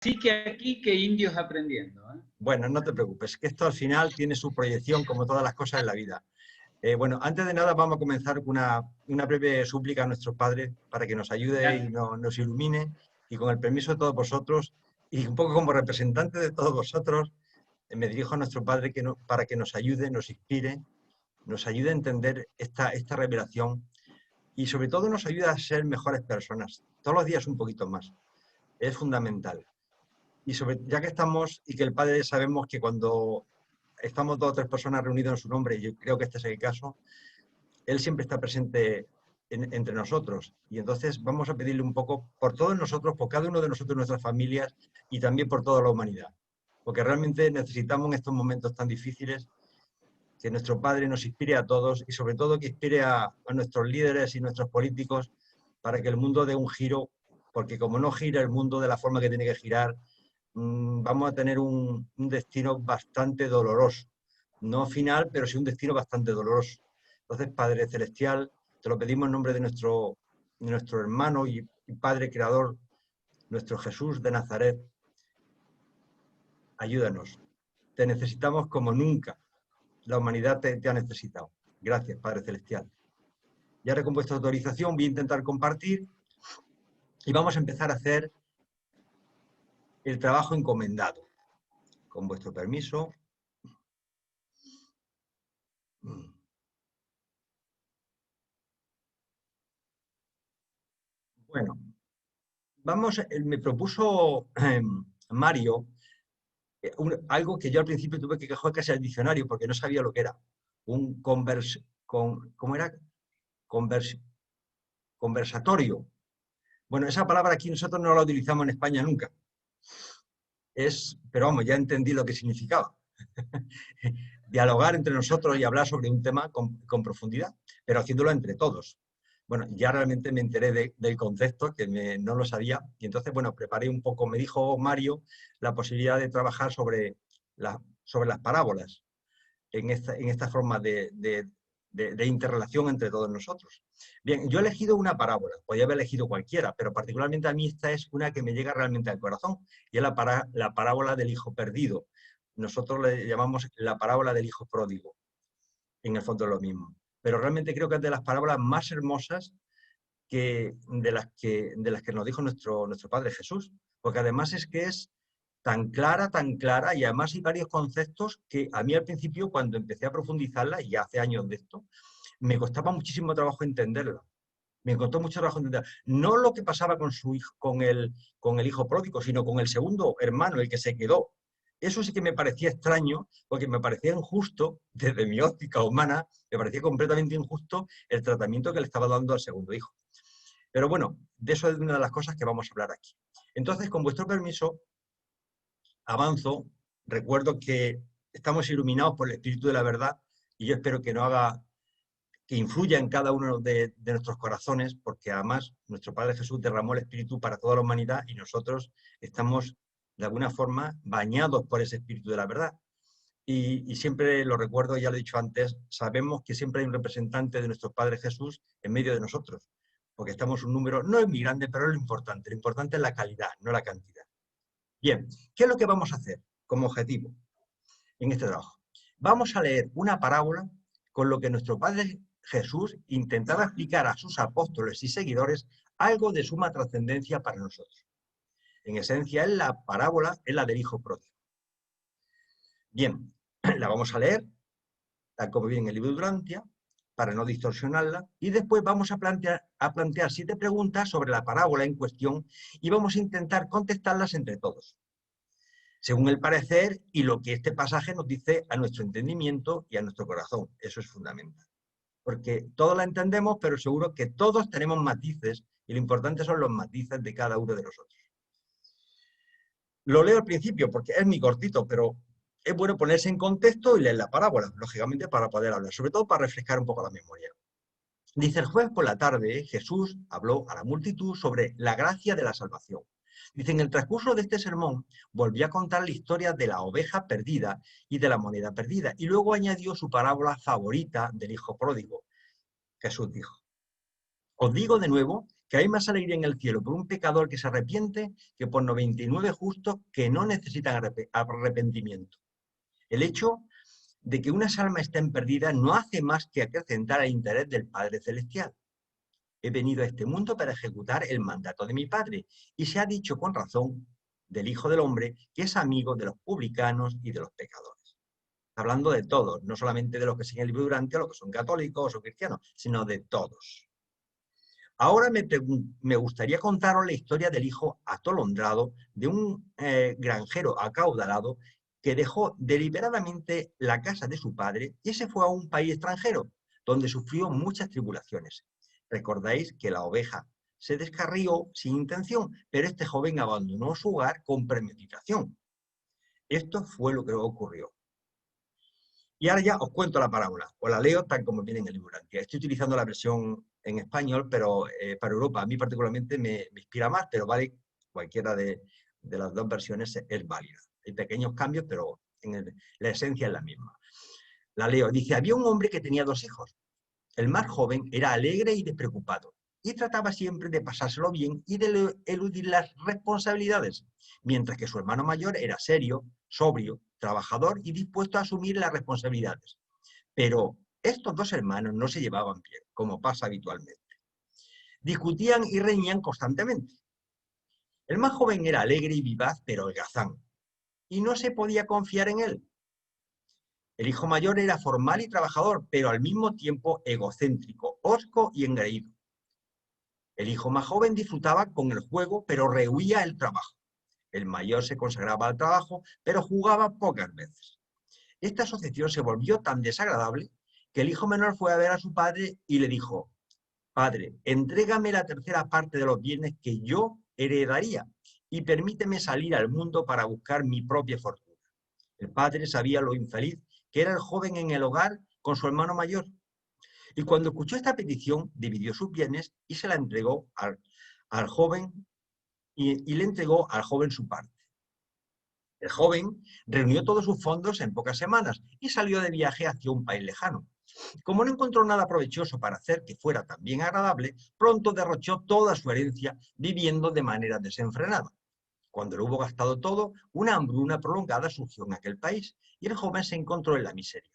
Sí que aquí que indios aprendiendo, ¿eh? Bueno, no te preocupes, que esto al final tiene su proyección como todas las cosas en la vida. Bueno, antes de nada vamos a comenzar con una breve súplica a nuestros padres para que nos ayude y Ya. nos ilumine, y con el permiso de todos vosotros y un poco como representante de todos vosotros, me dirijo a nuestro Padre para que nos ayude, nos inspire, nos ayude a entender esta revelación y sobre todo nos ayude a ser mejores personas, todos los días un poquito más. Es fundamental. Y ya que estamos y que el Padre sabemos que cuando estamos dos o tres personas reunidas en su nombre, y yo creo que este es el caso, Él siempre está presente entre nosotros. Y entonces vamos a pedirle un poco por todos nosotros, por cada uno de nosotros, nuestras familias y también por toda la humanidad. Porque realmente necesitamos en estos momentos tan difíciles que nuestro Padre nos inspire a todos y sobre todo que inspire a nuestros líderes y nuestros políticos para que el mundo dé un giro, porque como no gira el mundo de la forma que tiene que girar, vamos a tener un destino bastante doloroso. No final, pero sí un destino bastante doloroso. Entonces, Padre Celestial, te lo pedimos en nombre de nuestro hermano y Padre Creador, nuestro Jesús de Nazaret. Ayúdanos. Te necesitamos como nunca. La humanidad te ha necesitado. Gracias, Padre Celestial. Y ahora, con vuestra autorización, voy a intentar compartir y vamos a empezar a hacer el trabajo encomendado. Con vuestro permiso. Bueno, me propuso Mario algo que yo al principio tuve que coger casi al diccionario porque no sabía lo que era. ¿Cómo era? Convers, conversatorio. Bueno, esa palabra aquí nosotros no la utilizamos en España nunca. Pero vamos, ya entendí lo que significaba. Dialogar entre nosotros y hablar sobre un tema con profundidad, pero haciéndolo entre todos. Bueno, ya realmente me enteré del concepto, que no lo sabía, y entonces, bueno, preparé un poco, me dijo Mario, la posibilidad de trabajar sobre las parábolas en esta forma de interrelación entre todos nosotros. Bien, yo he elegido una parábola, podría haber elegido cualquiera, pero particularmente a mí esta es una que me llega realmente al corazón, y es la parábola del hijo perdido. Nosotros le llamamos la parábola del hijo pródigo, en el fondo es lo mismo. Pero realmente creo que es de las parábolas más hermosas de las que nos dijo nuestro Padre Jesús, porque además es que es tan clara, y además hay varios conceptos que a mí al principio, cuando empecé a profundizarla, y ya hace años de esto, me costaba muchísimo trabajo entenderla. Me costó mucho trabajo entenderla. No lo que pasaba con su hijo, con el hijo pródigo, sino con el segundo hermano, el que se quedó. Eso sí que me parecía extraño, porque me parecía injusto, desde mi óptica humana, me parecía completamente injusto el tratamiento que le estaba dando al segundo hijo. Pero bueno, de eso es una de las cosas que vamos a hablar aquí. Entonces, con vuestro permiso, avanzo. Recuerdo que estamos iluminados por el Espíritu de la verdad y yo espero que influya en cada uno de nuestros corazones, porque además nuestro Padre Jesús derramó el Espíritu para toda la humanidad y nosotros estamos de alguna forma bañados por ese Espíritu de la verdad. Y siempre lo recuerdo, ya lo he dicho antes, sabemos que siempre hay un representante de nuestro Padre Jesús en medio de nosotros, porque estamos un número, no es muy grande, pero es lo importante es la calidad, no la cantidad. Bien, ¿qué es lo que vamos a hacer como objetivo en este trabajo? Vamos a leer una parábola con lo que nuestro Padre Jesús intentaba explicar a sus apóstoles y seguidores algo de suma trascendencia para nosotros. En esencia, la parábola es la del hijo pródigo. Bien, la vamos a leer, tal como viene en el libro de Durantia, para no distorsionarla, y después vamos a plantear 7 preguntas sobre la parábola en cuestión y vamos a intentar contestarlas entre todos, según el parecer y lo que este pasaje nos dice a nuestro entendimiento y a nuestro corazón. Eso es fundamental. Porque todos la entendemos, pero seguro que todos tenemos matices, y lo importante son los matices de cada uno de nosotros. Lo leo al principio porque es muy cortito, pero es bueno ponerse en contexto y leer la parábola, lógicamente, para poder hablar, sobre todo para refrescar un poco la memoria. Dice: el jueves por la tarde, Jesús habló a la multitud sobre la gracia de la salvación. Dice: en el transcurso de este sermón volvió a contar la historia de la oveja perdida y de la moneda perdida, y luego añadió su parábola favorita del hijo pródigo. Jesús dijo: os digo de nuevo que hay más alegría en el cielo por un pecador que se arrepiente que por 99 justos que no necesitan arrepentimiento. El hecho de que unas almas estén perdidas no hace más que acrecentar el interés del Padre Celestial. He venido a este mundo para ejecutar el mandato de mi Padre, y se ha dicho con razón del Hijo del Hombre que es amigo de los publicanos y de los pecadores. Hablando de todos, no solamente de los que siguen el libro Durante, los que son católicos o cristianos, sino de todos. Ahora me gustaría contaros la historia del hijo atolondrado de un granjero acaudalado que dejó deliberadamente la casa de su padre y se fue a un país extranjero, donde sufrió muchas tribulaciones. Recordáis que la oveja se descarrió sin intención, pero este joven abandonó su hogar con premeditación. Esto fue lo que ocurrió. Y ahora ya os cuento la parábola, os la leo tal como viene en el libro. Estoy utilizando la versión en español, pero para Europa a mí particularmente me inspira más, pero vale, cualquiera de las dos versiones es válida. Hay pequeños cambios, pero la esencia es la misma. La leo. Dice, había un hombre que tenía 2 hijos. El más joven era alegre y despreocupado, y trataba siempre de pasárselo bien y de eludir las responsabilidades, mientras que su hermano mayor era serio, sobrio, trabajador y dispuesto a asumir las responsabilidades. Pero estos 2 hermanos no se llevaban bien, como pasa habitualmente. Discutían y reñían constantemente. El más joven era alegre y vivaz, pero holgazán, y no se podía confiar en él. El hijo mayor era formal y trabajador, pero al mismo tiempo egocéntrico, hosco y engreído. El hijo más joven disfrutaba con el juego, pero rehuía el trabajo. El mayor se consagraba al trabajo, pero jugaba pocas veces. Esta asociación se volvió tan desagradable que el hijo menor fue a ver a su padre y le dijo, padre, entrégame la tercera parte de los bienes que yo heredaría y permíteme salir al mundo para buscar mi propia fortuna. El padre sabía lo infeliz que era el joven en el hogar con su hermano mayor. Y cuando escuchó esta petición, dividió sus bienes y se la entregó al joven y le entregó al joven su parte. El joven reunió todos sus fondos en pocas semanas y salió de viaje hacia un país lejano. Como no encontró nada provechoso para hacer que fuera también agradable, pronto derrochó toda su herencia viviendo de manera desenfrenada. Cuando lo hubo gastado todo, una hambruna prolongada surgió en aquel país y el joven se encontró en la miseria.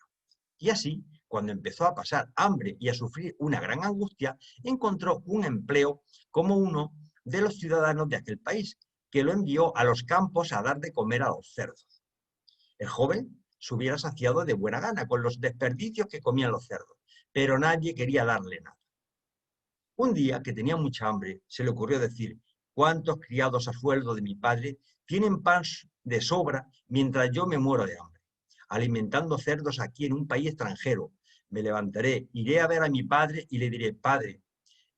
Y así, cuando empezó a pasar hambre y a sufrir una gran angustia, encontró un empleo como uno de los ciudadanos de aquel país, que lo envió a los campos a dar de comer a los cerdos. El joven se hubiera saciado de buena gana con los desperdicios que comían los cerdos, pero nadie quería darle nada. Un día, que tenía mucha hambre, se le ocurrió decir, ¿cuántos criados a sueldo de mi padre tienen pan de sobra mientras yo me muero de hambre? Alimentando cerdos aquí en un país extranjero. Me levantaré, iré a ver a mi padre y le diré, Padre,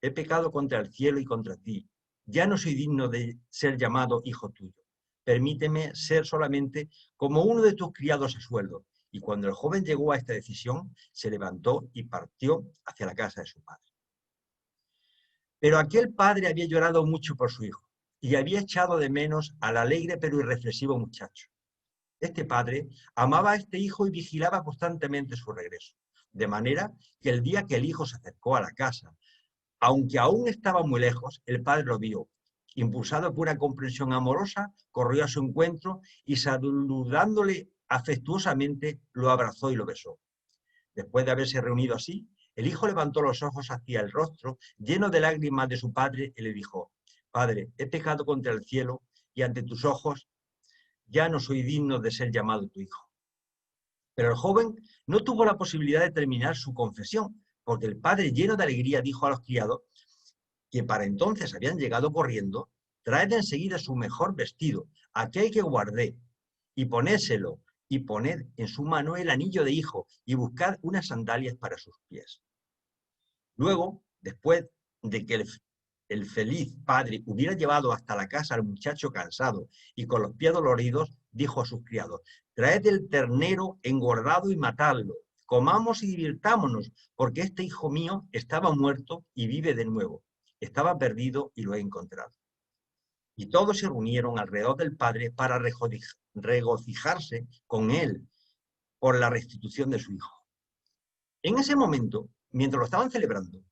he pecado contra el cielo y contra ti. Ya no soy digno de ser llamado hijo tuyo. Permíteme ser solamente como uno de tus criados a sueldo. Y cuando el joven llegó a esta decisión, se levantó y partió hacia la casa de su padre. Pero aquel padre había llorado mucho por su hijo y había echado de menos al alegre pero irreflexivo muchacho. Este padre amaba a este hijo y vigilaba constantemente su regreso, de manera que el día que el hijo se acercó a la casa, aunque aún estaba muy lejos, el padre lo vio. Impulsado por una comprensión amorosa, corrió a su encuentro y saludándole afectuosamente, lo abrazó y lo besó. Después de haberse reunido así, el hijo levantó los ojos hacia el rostro, lleno de lágrimas de su padre, y le dijo, Padre, he pecado contra el cielo y ante tus ojos ya no soy digno de ser llamado tu hijo. Pero el joven no tuvo la posibilidad de terminar su confesión, porque el padre, lleno de alegría, dijo a los criados, que para entonces habían llegado corriendo, traed enseguida su mejor vestido, aquel que guardé, y ponéselo, y poned en su mano el anillo de hijo, y buscad unas sandalias para sus pies. Luego, después de que el feliz padre hubiera llevado hasta la casa al muchacho cansado y con los pies doloridos, dijo a sus criados, traed el ternero engordado y matadlo, comamos y divirtámonos, porque este hijo mío estaba muerto y vive de nuevo, estaba perdido y lo he encontrado. Y todos se reunieron alrededor del padre para regocijarse con él por la restitución de su hijo. En ese momento, mientras lo estaban celebrando,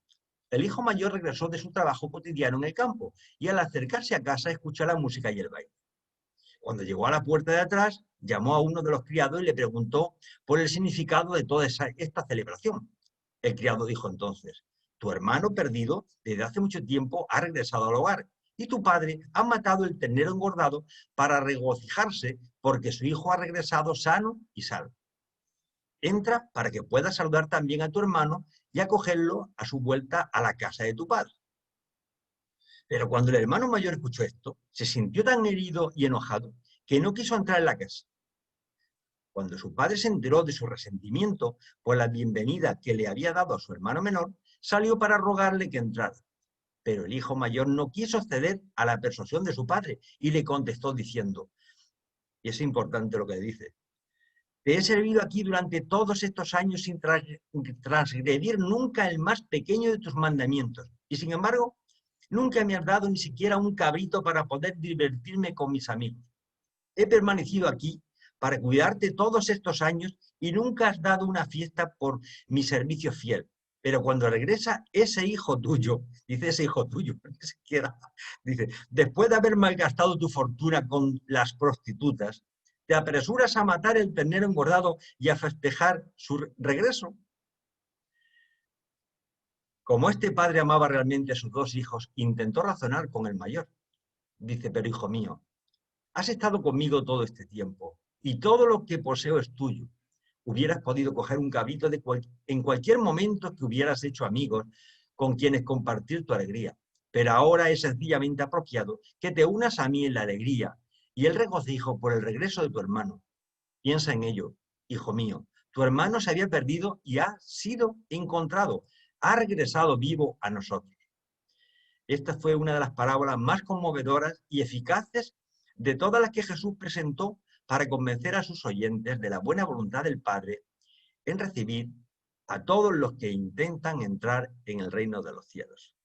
El hijo mayor regresó de su trabajo cotidiano en el campo y al acercarse a casa escuchó la música y el baile. Cuando llegó a la puerta de atrás, llamó a uno de los criados y le preguntó por el significado de toda esta celebración. El criado dijo entonces: tu hermano perdido desde hace mucho tiempo ha regresado al hogar y tu padre ha matado el ternero engordado para regocijarse porque su hijo ha regresado sano y salvo. Entra para que puedas saludar también a tu hermano y acogerlo a su vuelta a la casa de tu padre. Pero cuando el hermano mayor escuchó esto, se sintió tan herido y enojado que no quiso entrar en la casa. Cuando su padre se enteró de su resentimiento por la bienvenida que le había dado a su hermano menor, salió para rogarle que entrara. Pero el hijo mayor no quiso ceder a la persuasión de su padre y le contestó diciendo, y es importante lo que dice: te he servido aquí durante todos estos años sin transgredir nunca el más pequeño de tus mandamientos. Y sin embargo, nunca me has dado ni siquiera un cabrito para poder divertirme con mis amigos. He permanecido aquí para cuidarte todos estos años y nunca has dado una fiesta por mi servicio fiel. Pero cuando regresa ese hijo tuyo, dice ese hijo tuyo, ni siquiera, dice, después de haber malgastado tu fortuna con las prostitutas, te apresuras a matar el ternero engordado y a festejar su regreso. Como este padre amaba realmente a sus dos hijos, intentó razonar con el mayor. Dice, pero hijo mío, has estado conmigo todo este tiempo y todo lo que poseo es tuyo. Hubieras podido coger un cabrito en cualquier momento que hubieras hecho amigos con quienes compartir tu alegría. Pero ahora es sencillamente apropiado que te unas a mí en la alegría y el regocijo por el regreso de tu hermano. Piensa en ello, hijo mío. Tu hermano se había perdido y ha sido encontrado. Ha regresado vivo a nosotros. Esta fue una de las parábolas más conmovedoras y eficaces de todas las que Jesús presentó para convencer a sus oyentes de la buena voluntad del Padre en recibir a todos los que intentan entrar en el reino de los cielos.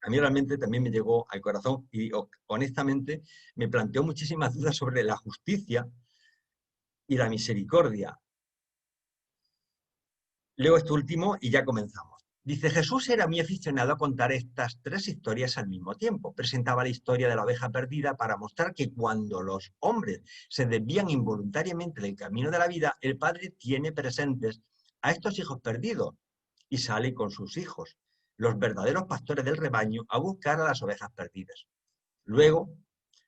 A mí realmente también me llegó al corazón y honestamente me planteó muchísimas dudas sobre la justicia y la misericordia. Leo esto último y ya comenzamos. Dice, Jesús era muy aficionado a contar estas tres historias al mismo tiempo. Presentaba la historia de la oveja perdida para mostrar que cuando los hombres se desvían involuntariamente del camino de la vida, el Padre tiene presentes a estos hijos perdidos y sale con sus hijos, los verdaderos pastores del rebaño, a buscar a las ovejas perdidas. Luego,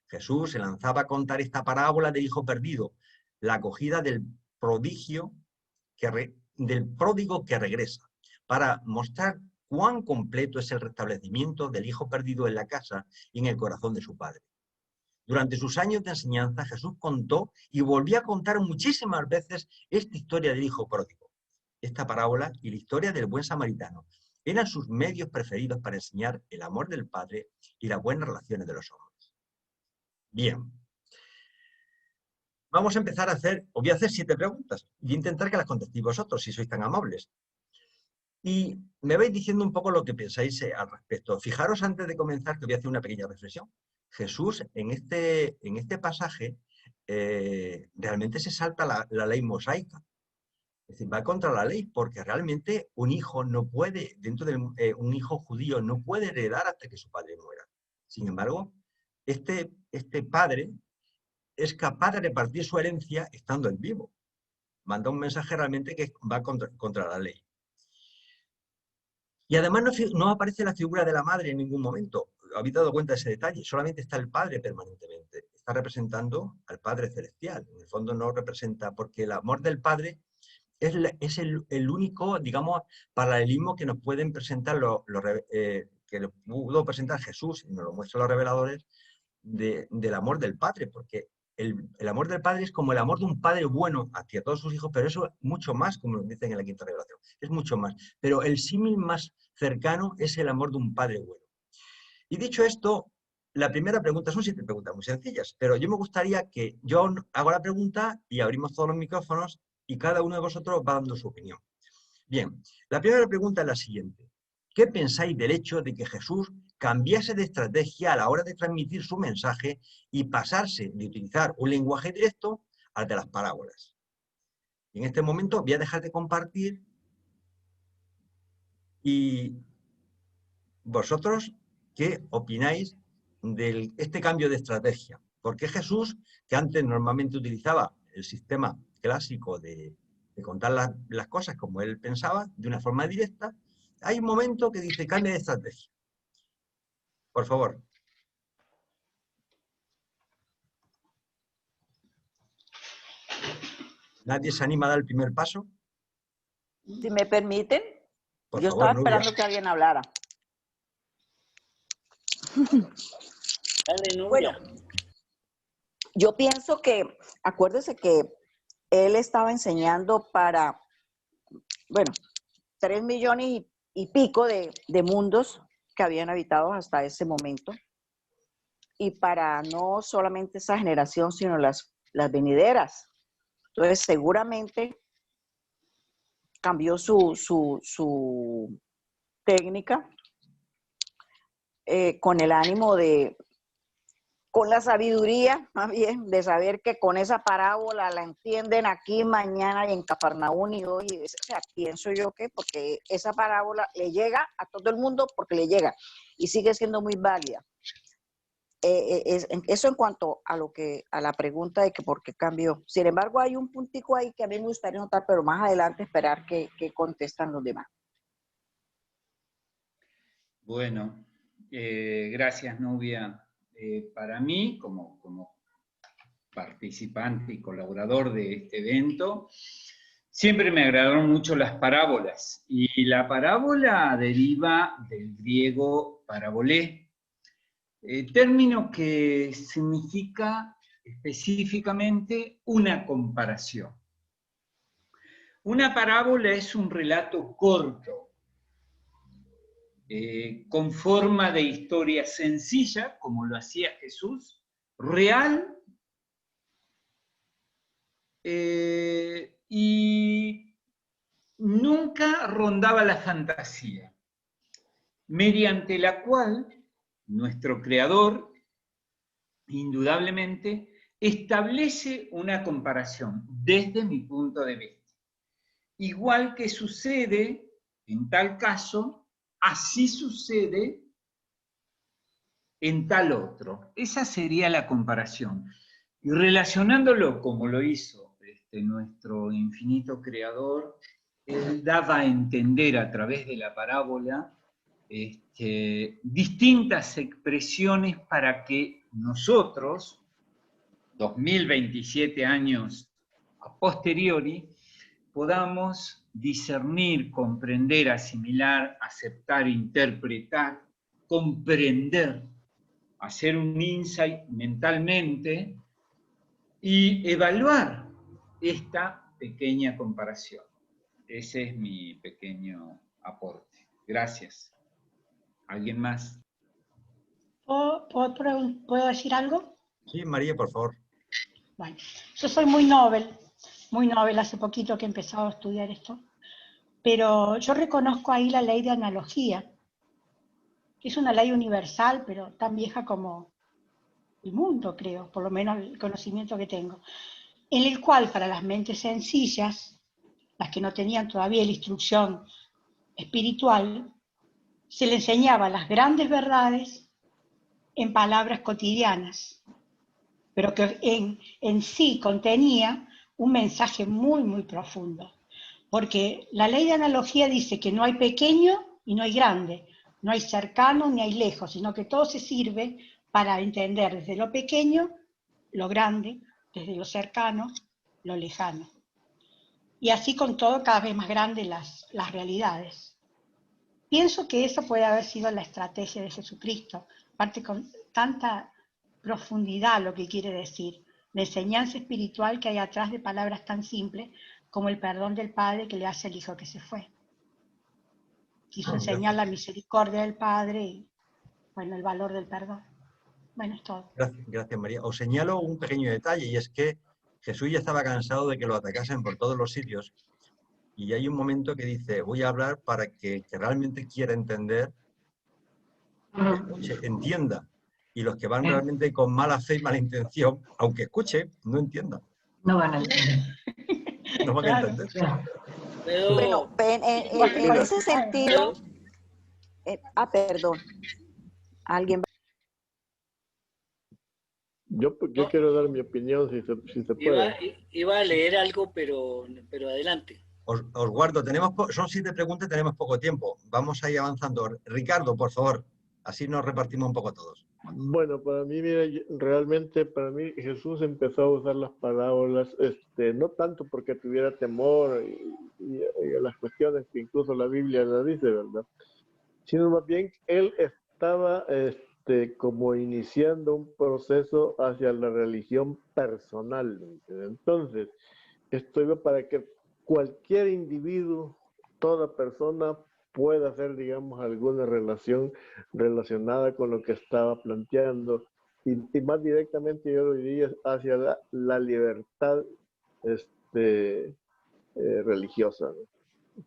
Jesús se lanzaba a contar esta parábola del hijo perdido, la acogida del pródigo que regresa, para mostrar cuán completo es el restablecimiento del hijo perdido en la casa y en el corazón de su padre. Durante sus años de enseñanza, Jesús contó y volvió a contar muchísimas veces esta historia del hijo pródigo. Esta parábola y la historia del buen samaritano eran sus medios preferidos para enseñar el amor del Padre y las buenas relaciones de los hombres. Bien. Vamos a empezar os voy a hacer 7 preguntas y intentar que las contestéis vosotros, si sois tan amables. Y me vais diciendo un poco lo que pensáis al respecto. Fijaros antes de comenzar que voy a hacer una pequeña reflexión. Jesús en este pasaje realmente se salta la ley mosaica. Es decir, va contra la ley porque realmente un hijo no puede, un hijo judío no puede heredar hasta que su padre muera. Sin embargo, este padre es capaz de repartir su herencia estando en vivo. Manda un mensaje realmente que va contra la ley. Y además no aparece la figura de la madre en ningún momento. ¿Habéis dado cuenta de ese detalle? Solamente está el Padre permanentemente. Está representando al Padre Celestial. En el fondo no representa, porque el amor del Padre es el único, digamos, paralelismo que nos pueden presentar que nos pudo presentar Jesús, y nos lo muestran los reveladores, del amor del Padre, porque el amor del Padre es como el amor de un padre bueno hacia todos sus hijos, pero eso es mucho más, como nos dicen en la quinta revelación, es mucho más. Pero el símil más cercano es el amor de un padre bueno. Y dicho esto, la primera pregunta, son 7 preguntas muy sencillas, pero yo me gustaría que yo hago la pregunta y abrimos todos los micrófonos y cada uno de vosotros va dando su opinión. Bien, la primera pregunta es la siguiente. ¿Qué pensáis del hecho de que Jesús cambiase de estrategia a la hora de transmitir su mensaje y pasarse de utilizar un lenguaje directo al de las parábolas? Y en este momento voy a dejar de compartir y vosotros, ¿qué opináis de este cambio de estrategia? Porque Jesús, que antes normalmente utilizaba el sistema clásico de contar las cosas como él pensaba, de una forma directa, hay un momento que dice, cambia de estrategia. Por favor. ¿Nadie se anima a dar el primer paso? Si me permiten, Por yo favor, estaba Nubia. esperando que alguien hablara. Dale, Nubia. Bueno, yo pienso que, acuérdese que él estaba enseñando para, bueno, 3 millones y pico de mundos que habían habitado hasta ese momento. Y para no solamente esa generación, sino las venideras. Entonces, seguramente cambió su técnica con el ánimo de, con la sabiduría, más bien, de saber que con esa parábola la entienden aquí, mañana y en Cafarnaún y hoy. O sea, pienso yo que porque esa parábola le llega a todo el mundo porque le llega y sigue siendo muy válida. Eso en cuanto a la pregunta de que por qué cambió. Sin embargo, hay un puntico ahí que a mí me gustaría notar, pero más adelante esperar que contestan los demás. Bueno, gracias, Nubia. Para mí, como participante y colaborador de este evento, siempre me agradaron mucho las parábolas. Y la parábola deriva del griego parabolé, término que significa específicamente una comparación. Una parábola es un relato corto, con forma de historia sencilla, como lo hacía Jesús, real, y nunca rondaba la fantasía, mediante la cual nuestro creador, indudablemente, establece una comparación desde mi punto de vista. Igual que sucede en tal caso, así sucede en tal otro. Esa sería la comparación. Y relacionándolo como lo hizo nuestro infinito creador, él daba a entender a través de la parábola distintas expresiones para que nosotros, 2027 años a posteriori, podamos discernir, comprender, asimilar, aceptar, interpretar, comprender, hacer un insight mentalmente y evaluar esta pequeña comparación. Ese es mi pequeño aporte. Gracias. ¿Alguien más? ¿Puedo decir algo? Sí, María, por favor. Bueno, yo soy muy novel, hace poquito que he empezado a estudiar esto, pero yo reconozco ahí la ley de analogía, que es una ley universal, pero tan vieja como el mundo, creo, por lo menos el conocimiento que tengo, en el cual para las mentes sencillas, las que no tenían todavía la instrucción espiritual, se le enseñaba las grandes verdades en palabras cotidianas, pero que en sí contenía un mensaje muy, muy profundo. Porque la ley de analogía dice que no hay pequeño y no hay grande, no hay cercano ni hay lejos, sino que todo se sirve para entender desde lo pequeño, lo grande, desde lo cercano, lo lejano. Y así con todo cada vez más grandes las realidades. Pienso que esa puede haber sido la estrategia de Jesucristo, aparte con tanta profundidad lo que quiere decir, la enseñanza espiritual que hay atrás de palabras tan simples como el perdón del Padre que le hace al Hijo que se fue. Quiso enseñar la misericordia del Padre y, bueno, el valor del perdón. Bueno, es todo. Gracias, María. Os señalo un pequeño detalle, y es que Jesús ya estaba cansado de que lo atacasen por todos los sitios, y hay un momento que dice, voy a hablar para que realmente quiera entender, escuche, entienda, y los que van realmente con mala fe y mala intención, aunque escuche, no entiendan. No van a entender. No van a entender. Bueno, en ese sentido, Perdón. ¿Alguien? Yo No, quiero dar mi opinión, si se puede. iba a leer algo, pero adelante. Os guardo, son 7 preguntas y tenemos poco tiempo. Vamos a ir avanzando. Ricardo, por favor, así nos repartimos un poco todos. Bueno, para mí, mira, realmente para mí Jesús empezó a usar las parábolas, no tanto porque tuviera temor y las cuestiones que incluso la Biblia la dice, ¿verdad? Sino más bien él estaba como iniciando un proceso hacia la religión personal. Entonces, esto iba para que cualquier individuo, toda persona pueda hacer, digamos, alguna relación relacionada con lo que estaba planteando y más directamente yo lo diría hacia la libertad religiosa, ¿no?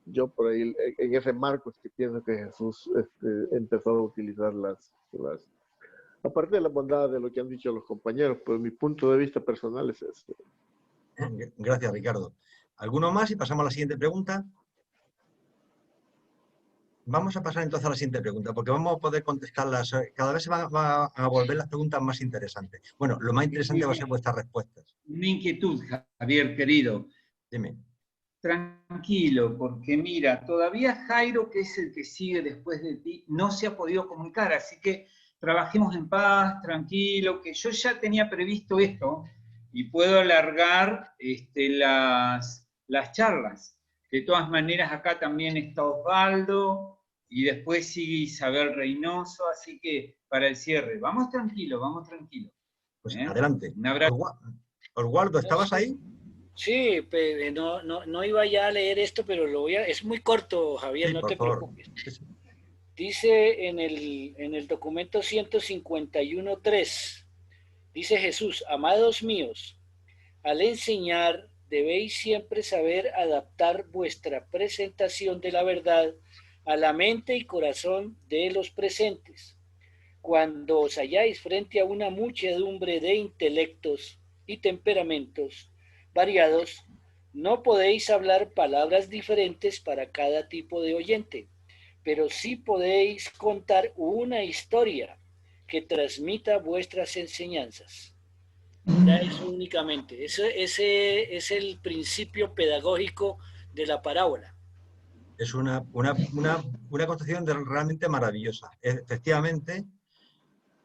Yo por ahí, en ese marco es que pienso que Jesús empezó a utilizar aparte de la bondad de lo que han dicho los compañeros, pues mi punto de vista personal es este. Gracias, Ricardo. ¿Alguno más? Y pasamos a la siguiente pregunta. Vamos a pasar entonces a la siguiente pregunta, porque vamos a poder contestarlas. Cada vez se van a volver las preguntas más interesantes. Bueno, lo más interesante va a ser vuestras respuestas. Una inquietud, Javier, querido. Dime. Tranquilo, porque mira, todavía Jairo, que es el que sigue después de ti, no se ha podido comunicar, así que trabajemos en paz, tranquilo, que yo ya tenía previsto esto y puedo alargar las charlas. De todas maneras, acá también está Osvaldo y después sigue Isabel Reynoso, así que para el cierre, vamos tranquilo, vamos tranquilo. Pues adelante. Un abrazo. Osvaldo, ¿estabas ahí? Sí, no iba ya a leer esto, pero es muy corto, Javier, Sí, no te favor. preocupes. Dice en el documento 151.3, dice Jesús: amados míos, al enseñar debéis siempre saber adaptar vuestra presentación de la verdad a la mente y corazón de los presentes. Cuando os halláis frente a una muchedumbre de intelectos y temperamentos variados, no podéis hablar palabras diferentes para cada tipo de oyente, pero sí podéis contar una historia que transmita vuestras enseñanzas. Ya eso únicamente. Ese es el principio pedagógico de la parábola. Es una concepción realmente maravillosa. Efectivamente,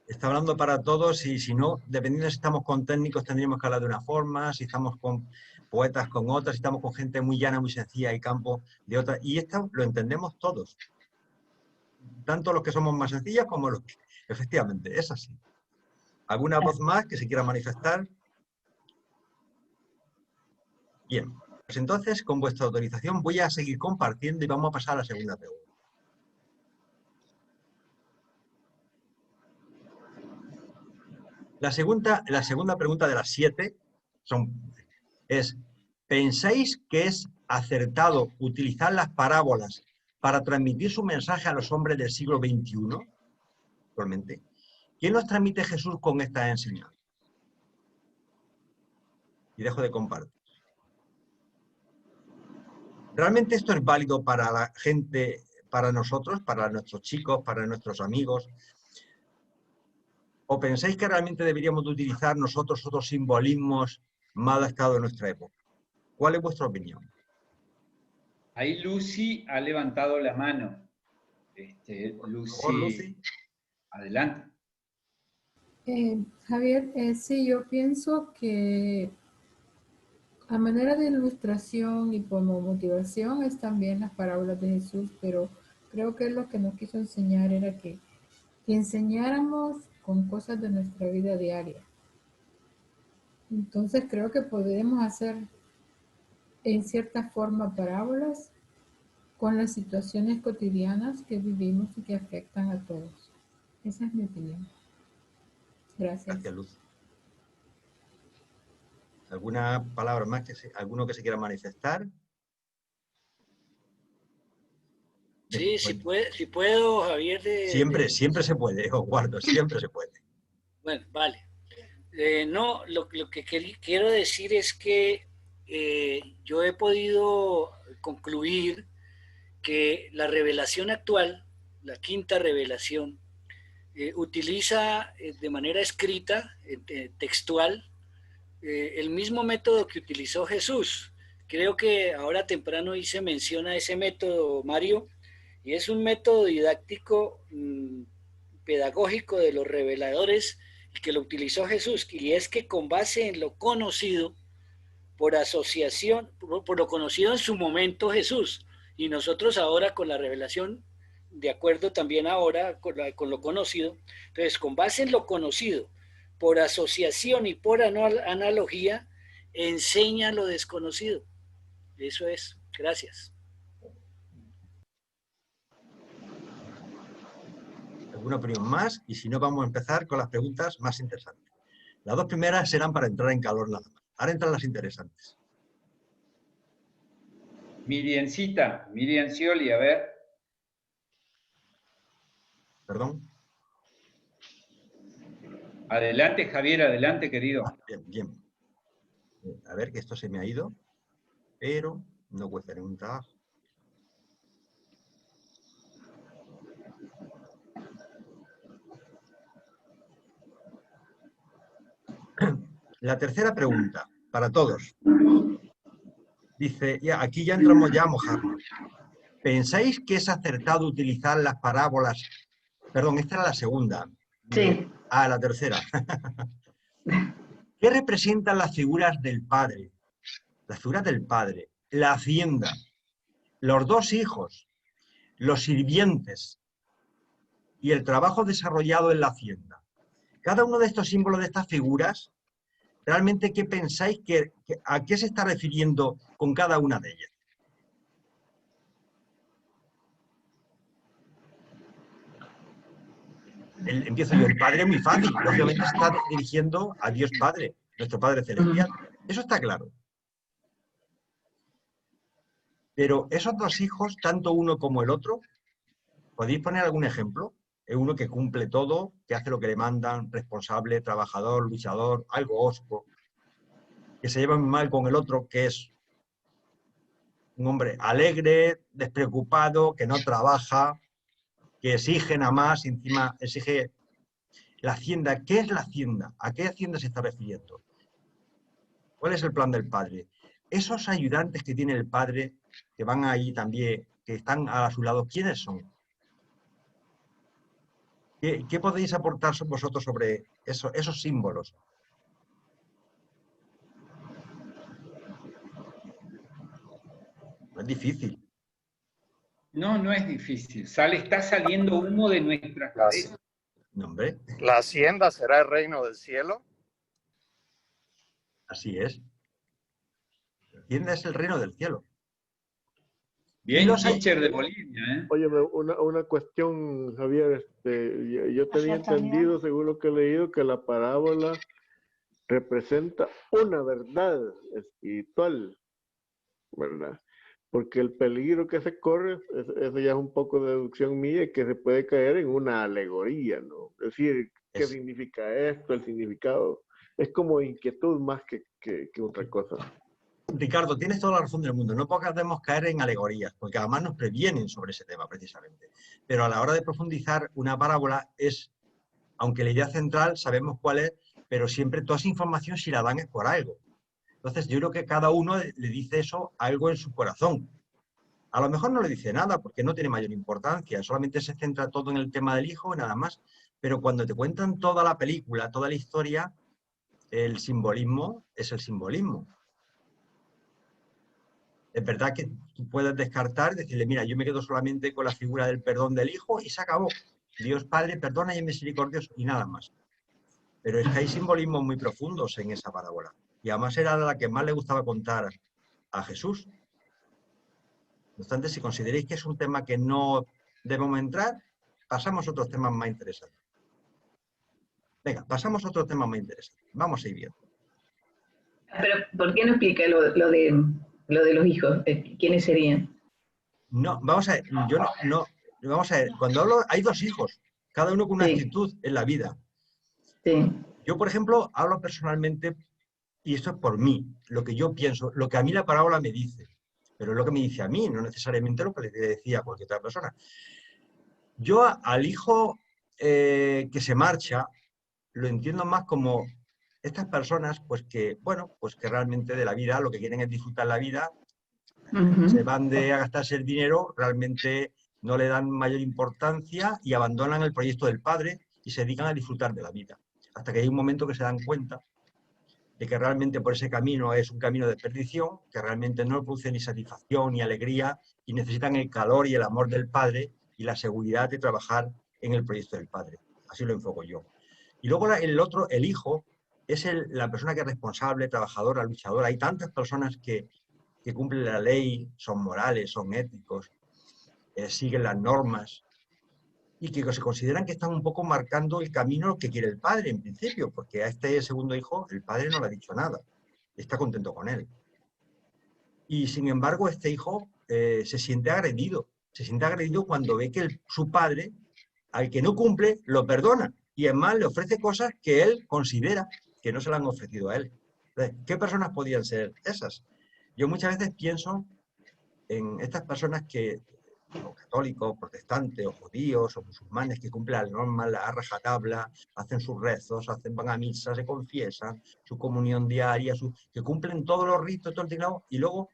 está hablando para todos y si no, dependiendo si estamos con técnicos tendríamos que hablar de una forma, si estamos con poetas con otras, si estamos con gente muy llana, muy sencilla y campo de otra. Y esto lo entendemos todos. Tanto los que somos más sencillas como los que... Efectivamente, es así. ¿Alguna voz más que se quiera manifestar? Bien, pues entonces, con vuestra autorización, voy a seguir compartiendo y vamos a pasar a la segunda pregunta. La segunda pregunta de las 7 es, ¿pensáis que es acertado utilizar las parábolas para transmitir su mensaje a los hombres del siglo XXI? Actualmente. ¿Quién nos transmite Jesús con esta enseñanza? Y dejo de compartir. ¿Realmente esto es válido para la gente, para nosotros, para nuestros chicos, para nuestros amigos? ¿O pensáis que realmente deberíamos de utilizar nosotros otros simbolismos más adaptados a nuestra época? ¿Cuál es vuestra opinión? Ahí Lucy ha levantado la mano. Lucy, adelante. Javier, sí, yo pienso que a manera de ilustración y como motivación están bien las parábolas de Jesús, pero creo que lo que nos quiso enseñar era que enseñáramos con cosas de nuestra vida diaria. Entonces creo que podemos hacer en cierta forma parábolas con las situaciones cotidianas que vivimos y que afectan a todos. Esa es mi opinión. Gracias. Gracias, Luz. ¿Alguna palabra más? ¿Alguno que se quiera manifestar? Sí, si puedo, Javier. Siempre se puede, Osvaldo, siempre se puede. Bueno, vale. No, lo que quiero decir es que yo he podido concluir que la revelación actual la quinta revelación, utiliza de manera escrita, textual, el mismo método que utilizó Jesús. Creo que ahora temprano hice mención a ese método, Mario, y es un método didáctico pedagógico de los reveladores que lo utilizó Jesús, y es que con base en lo conocido, por asociación, por lo conocido en su momento Jesús, y nosotros ahora con la revelación, de acuerdo también ahora con lo conocido, entonces con base en lo conocido, por asociación y por analogía, enseña lo desconocido. Eso es. Gracias. ¿Alguna opinión más? Y si no, vamos a empezar con las preguntas más interesantes. Las dos primeras serán para entrar en calor nada más. Ahora entran las interesantes. Miriam Scioli, a ver. ¿Perdón? Adelante, Javier, adelante, querido. Bien, bien. A ver, que esto se me ha ido, pero no cuesta ningún trabajo. La tercera pregunta, para todos. Dice, aquí ya entramos ya a mojarnos. ¿Pensáis que es acertado utilizar las parábolas? Perdón, esta era la segunda. Sí. La tercera. ¿Qué representan las figuras del padre? Las figuras del padre, la hacienda, los dos hijos, los sirvientes y el trabajo desarrollado en la hacienda. Cada uno de estos símbolos, de estas figuras, realmente, ¿qué pensáis a qué se está refiriendo con cada una de ellas? Empiezo yo, el Padre es muy fácil, lógicamente se está dirigiendo a Dios Padre, nuestro Padre Celestial. Eso está claro. Pero esos dos hijos, tanto uno como el otro, ¿podéis poner algún ejemplo? Es uno que cumple todo, que hace lo que le mandan, responsable, trabajador, luchador, algo osco, que se lleva muy mal con el otro, que es un hombre alegre, despreocupado, que no trabaja, que exige nada más, y encima exige la hacienda. ¿Qué es la hacienda? ¿A qué hacienda se está refiriendo? ¿Cuál es el plan del padre? Esos ayudantes que tiene el padre, que van ahí también, que están a su lado, ¿quiénes son? ¿Qué podéis aportar vosotros sobre esos símbolos? No es difícil. No, no es difícil. Está saliendo humo de nuestra cabeza. No, hombre. ¿La hacienda será el reino del cielo? Así es. La hacienda es el reino del cielo. Bien, teacher de Bolivia, ¿eh? Oye, una cuestión, Javier. Yo tenía entendido, según lo que he leído, que la parábola representa una verdad espiritual, ¿verdad? Porque el peligro que se corre, eso ya es un poco de deducción mía, que se puede caer en una alegoría, ¿no? Es decir, ¿qué significa esto? El significado. Es como inquietud más que otra cosa. Ricardo, tienes toda la razón del mundo. No podemos caer en alegorías, porque además nos previenen sobre ese tema, precisamente. Pero a la hora de profundizar, una parábola es, aunque la idea central sabemos cuál es, pero siempre toda esa información, si la dan, es por algo. Entonces, yo creo que cada uno le dice eso algo en su corazón. A lo mejor no le dice nada, porque no tiene mayor importancia, solamente se centra todo en el tema del hijo y nada más. Pero cuando te cuentan toda la película, toda la historia, el simbolismo es el simbolismo. Es verdad que tú puedes descartar, decirle, mira, yo me quedo solamente con la figura del perdón del hijo y se acabó. Dios Padre perdona y es misericordioso y nada más. Pero es que hay simbolismos muy profundos en esa parábola. Y además era la que más le gustaba contar a Jesús. No obstante, si consideréis que es un tema que no debemos entrar, pasamos a otros temas más interesantes. Venga, pasamos a otros temas más interesantes. Vamos a ir viendo. Pero, ¿por qué no explica lo de los hijos? ¿Quiénes serían? No, vamos a ver, vamos a ver, cuando hablo, hay dos hijos, cada uno con una actitud en la vida. Sí. Yo, por ejemplo, hablo personalmente, y esto es por mí, lo que yo pienso, lo que a mí la parábola me dice, pero es lo que me dice a mí, no necesariamente lo que le decía a cualquier otra persona. Yo al hijo que se marcha lo entiendo más como estas personas, pues que, bueno, pues que realmente de la vida lo que quieren es disfrutar la vida, se van a gastarse el dinero, realmente no le dan mayor importancia y abandonan el proyecto del padre y se dedican a disfrutar de la vida. Hasta que hay un momento que se dan cuenta de que realmente por ese camino es un camino de perdición, que realmente no produce ni satisfacción ni alegría y necesitan el calor y el amor del padre y la seguridad de trabajar en el proyecto del padre. Así lo enfoco yo. Y luego el otro, el hijo, es la persona que es responsable, trabajadora, luchadora. Hay tantas personas que cumplen la ley, son morales, son éticos, siguen las normas y que se consideran que están un poco marcando el camino que quiere el padre en principio, porque a este segundo hijo el padre no le ha dicho nada, está contento con él. Y sin embargo este hijo se siente agredido cuando ve que su padre, al que no cumple, lo perdona y además le ofrece cosas que él considera que no se le han ofrecido a él. Entonces, ¿qué personas podían ser esas? Yo muchas veces pienso en estas personas que, o católicos, protestantes, o judíos, o musulmanes, que cumplen las normas, la rajatabla, hacen sus rezos, van a misa, se confiesan, su comunión diaria, que cumplen todos los ritos, todo el tinglado, y luego,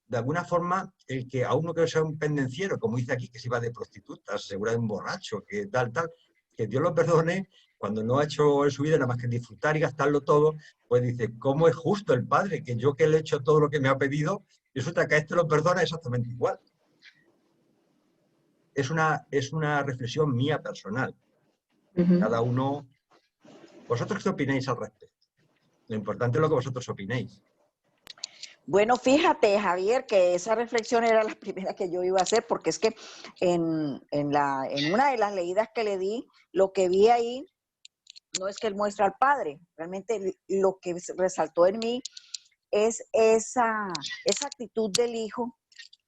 de alguna forma, el que a uno que sea un pendenciero, como dice aquí, que se iba de prostituta, se asegura de un borracho, que tal, que Dios lo perdone, cuando no ha hecho en su vida nada más que disfrutar y gastarlo todo, pues dice, ¿cómo es justo el padre? Que yo que le he hecho todo lo que me ha pedido, y resulta que a este lo perdona exactamente igual. Es una reflexión mía personal. Cada uno... ¿Vosotros qué opináis al respecto? Lo importante es lo que vosotros opinéis. Bueno, fíjate, Javier, que esa reflexión era la primera que yo iba a hacer, porque es que en una de las leídas que le di, lo que vi ahí no es que él muestra al padre, realmente lo que resaltó en mí es esa actitud del hijo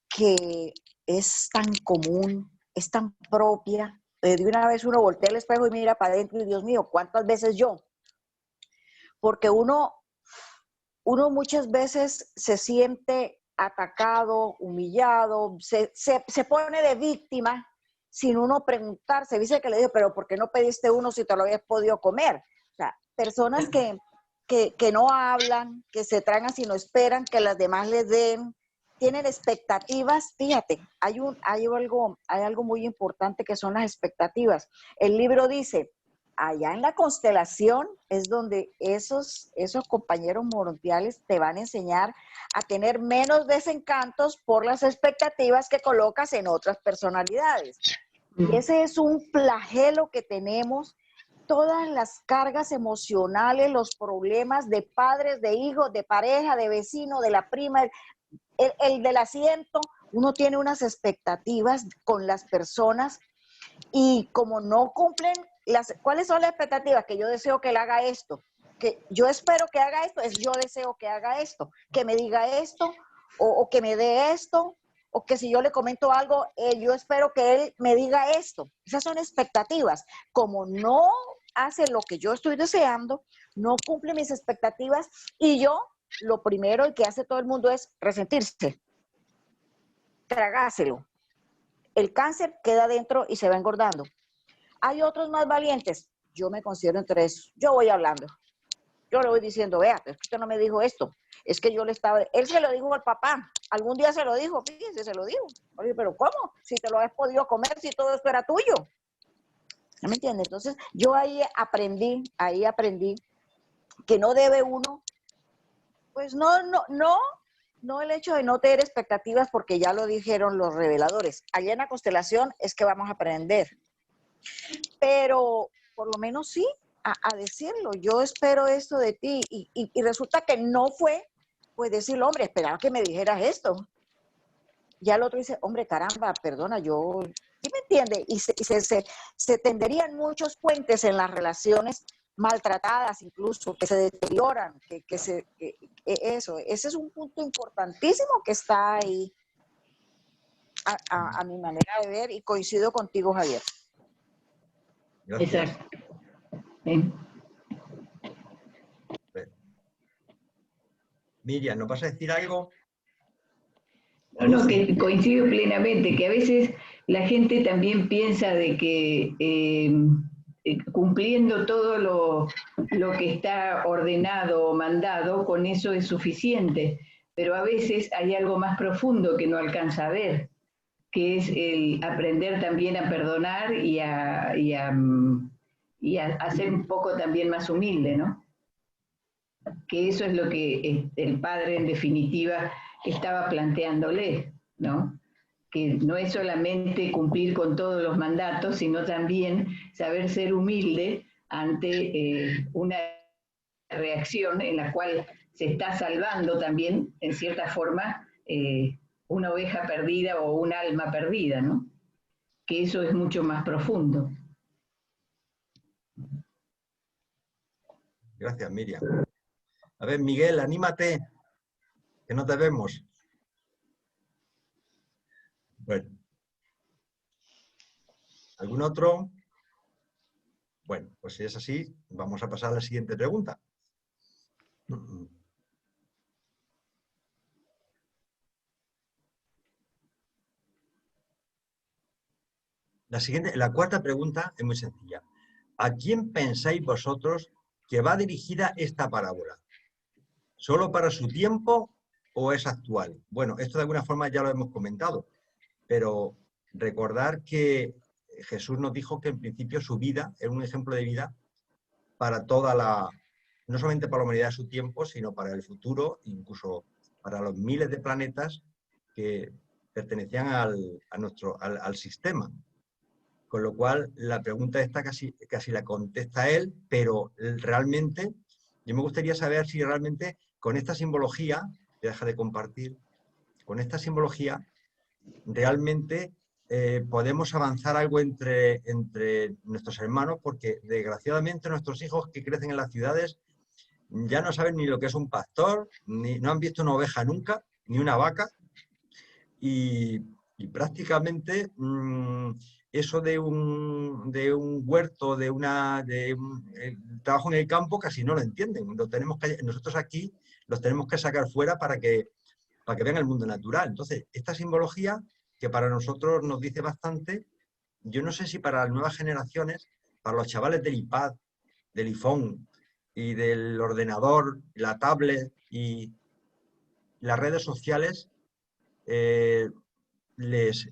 que es tan común, es tan propia. De una vez uno voltea al espejo y mira para adentro y Dios mío, ¿cuántas veces yo? Porque uno muchas veces se siente atacado, humillado, se pone de víctima sin uno preguntarse. Dice que le dijo, pero ¿por qué no pediste uno si te lo habías podido comer? O sea, personas que no hablan, que se tragan si no esperan que las demás les den, tienen expectativas. Fíjate, hay algo muy importante que son las expectativas. El libro dice, allá en la constelación es donde esos compañeros morontiales te van a enseñar a tener menos desencantos por las expectativas que colocas en otras personalidades. Y ese es un flagelo que tenemos, todas las cargas emocionales, los problemas de padres, de hijos, de pareja, de vecino, de la prima, el del asiento. Uno tiene unas expectativas con las personas y como no cumplen, ¿cuáles son las expectativas? Que yo deseo que él haga esto, que yo espero que haga esto, es yo deseo que haga esto, que me diga esto, o que me dé esto, o que si yo le comento algo, yo espero que él me diga esto. Esas son expectativas. Como no hace lo que yo estoy deseando, no cumple mis expectativas, y yo, lo primero que hace todo el mundo es resentirse, tragárselo. El cáncer queda dentro y se va engordando. Hay otros más valientes. Yo me considero entre esos. Yo voy hablando. Yo le voy diciendo, vea, es que usted no me dijo esto. Es que yo le estaba... Él se lo dijo al papá. Algún día se lo dijo, fíjense, se lo dijo. Oye, pero ¿cómo? Si te lo has podido comer, si todo esto era tuyo. ¿No me entiendes? Entonces, yo ahí aprendí que no debe uno, pues no el hecho de no tener expectativas, porque ya lo dijeron los reveladores. Allá en la constelación es que vamos a aprender. Pero por lo menos sí, a decirlo. Yo espero esto de ti. Y resulta que no fue, pues decirlo, hombre, esperaba que me dijeras esto. Ya el otro dice, hombre, caramba, perdona, yo... ¿Sí me entiende? Y se tenderían muchos puentes en las relaciones maltratadas, incluso, que se deterioran, eso. Ese es un punto importantísimo que está ahí a mi manera de ver, y coincido contigo, Javier. Gracias. Exacto. Sí. Miriam, ¿nos vas a decir algo? No, que coincido plenamente, que a veces la gente también piensa de que cumpliendo todo lo que está ordenado o mandado, con eso es suficiente. Pero a veces hay algo más profundo que no alcanza a ver, que es el aprender también a perdonar y a ser un poco también más humilde, ¿no? Que eso es lo que el padre, en definitiva, estaba planteándole, ¿no? Que no es solamente cumplir con todos los mandatos, sino también saber ser humilde ante una reacción en la cual se está salvando también, en cierta forma, una oveja perdida o un alma perdida, ¿no? Que eso es mucho más profundo. Gracias, Miriam. A ver, Miguel, anímate, que no te vemos. Bueno. ¿Algún otro? Bueno, pues si es así, vamos a pasar a la siguiente pregunta. La cuarta pregunta es muy sencilla. ¿A quién pensáis vosotros que va dirigida esta parábola? ¿Solo para su tiempo o es actual? Bueno, esto de alguna forma ya lo hemos comentado, pero recordar que Jesús nos dijo que en principio su vida era un ejemplo de vida para toda no solamente para la humanidad de su tiempo, sino para el futuro, incluso para los miles de planetas que pertenecían al sistema. Con lo cual, la pregunta esta casi la contesta él, pero realmente, yo me gustaría saber si realmente con esta simbología, que deja de compartir, con esta simbología, realmente podemos avanzar algo entre nuestros hermanos, porque desgraciadamente nuestros hijos que crecen en las ciudades ya no saben ni lo que es un pastor, no han visto una oveja nunca, ni una vaca, y prácticamente eso de un huerto, el trabajo en el campo casi no lo entienden. Nosotros aquí los tenemos que sacar fuera para que vean el mundo natural. Entonces, esta simbología, que para nosotros nos dice bastante, yo no sé si para las nuevas generaciones, para los chavales del iPad, del iPhone y del ordenador, la tablet y las redes sociales, les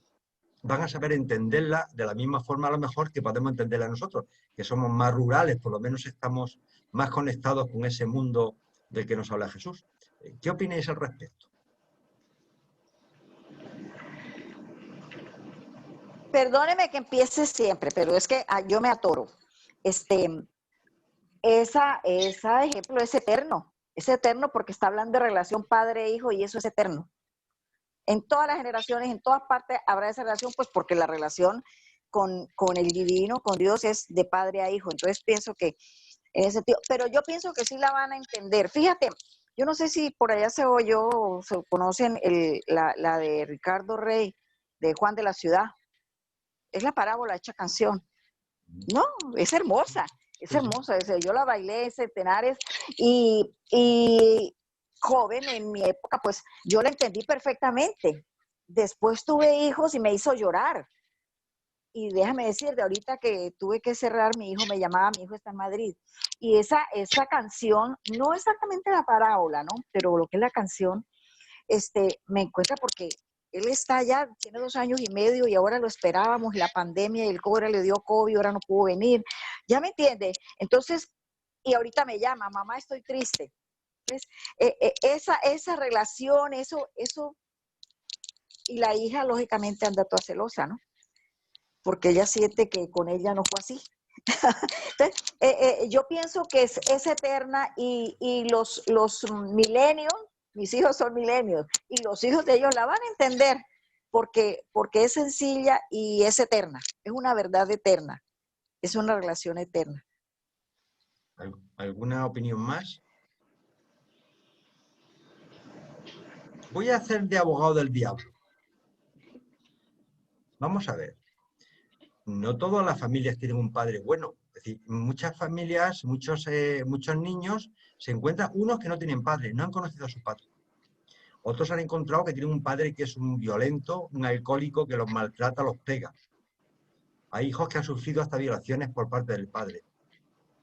van a saber entenderla de la misma forma a lo mejor que podemos entenderla nosotros, que somos más rurales, por lo menos estamos más conectados con ese mundo del que nos habla Jesús. ¿Qué opináis al respecto? Perdóneme que empiece siempre, pero es que yo me atoro. Ese ejemplo es eterno porque está hablando de relación padre-hijo y eso es eterno. En todas las generaciones, en todas partes habrá esa relación, pues porque la relación con el divino, con Dios, es de padre a hijo. Entonces pienso que en ese sentido, pero yo pienso que sí la van a entender. Fíjate, yo no sé si por allá se oyó o se conocen la de Ricardo Rey, de Juan de la Ciudad. Es la parábola hecha canción. No, es hermosa, es hermosa. Yo la bailé en centenares y joven en mi época, pues yo la entendí perfectamente. Después tuve hijos y me hizo llorar. Y déjame decirte, ahorita que tuve que cerrar, mi hijo me llamaba, mi hijo está en Madrid. Y esa canción, no exactamente la parábola, ¿no? Pero lo que es la canción, me encuentra porque él está allá, tiene 2 años y medio y ahora lo esperábamos, la pandemia y el cobra le dio COVID, ahora no pudo venir. ¿Ya me entiende? Entonces, y ahorita me llama, mamá, estoy triste. Entonces, esa relación, eso, y la hija lógicamente anda toda celosa, ¿no? Porque ella siente que con ella no fue así. Entonces, yo pienso que es eterna y los milenios, mis hijos son milenios, y los hijos de ellos la van a entender porque es sencilla y es eterna, es una verdad eterna, es una relación eterna. ¿Alguna opinión más? Voy a hacer de abogado del diablo. Vamos a ver. No todas las familias tienen un padre bueno. Es decir, muchas familias, muchos niños se encuentran unos que no tienen padre, no han conocido a su padre. Otros han encontrado que tienen un padre que es un violento, un alcohólico que los maltrata, los pega. Hay hijos que han sufrido hasta violaciones por parte del padre.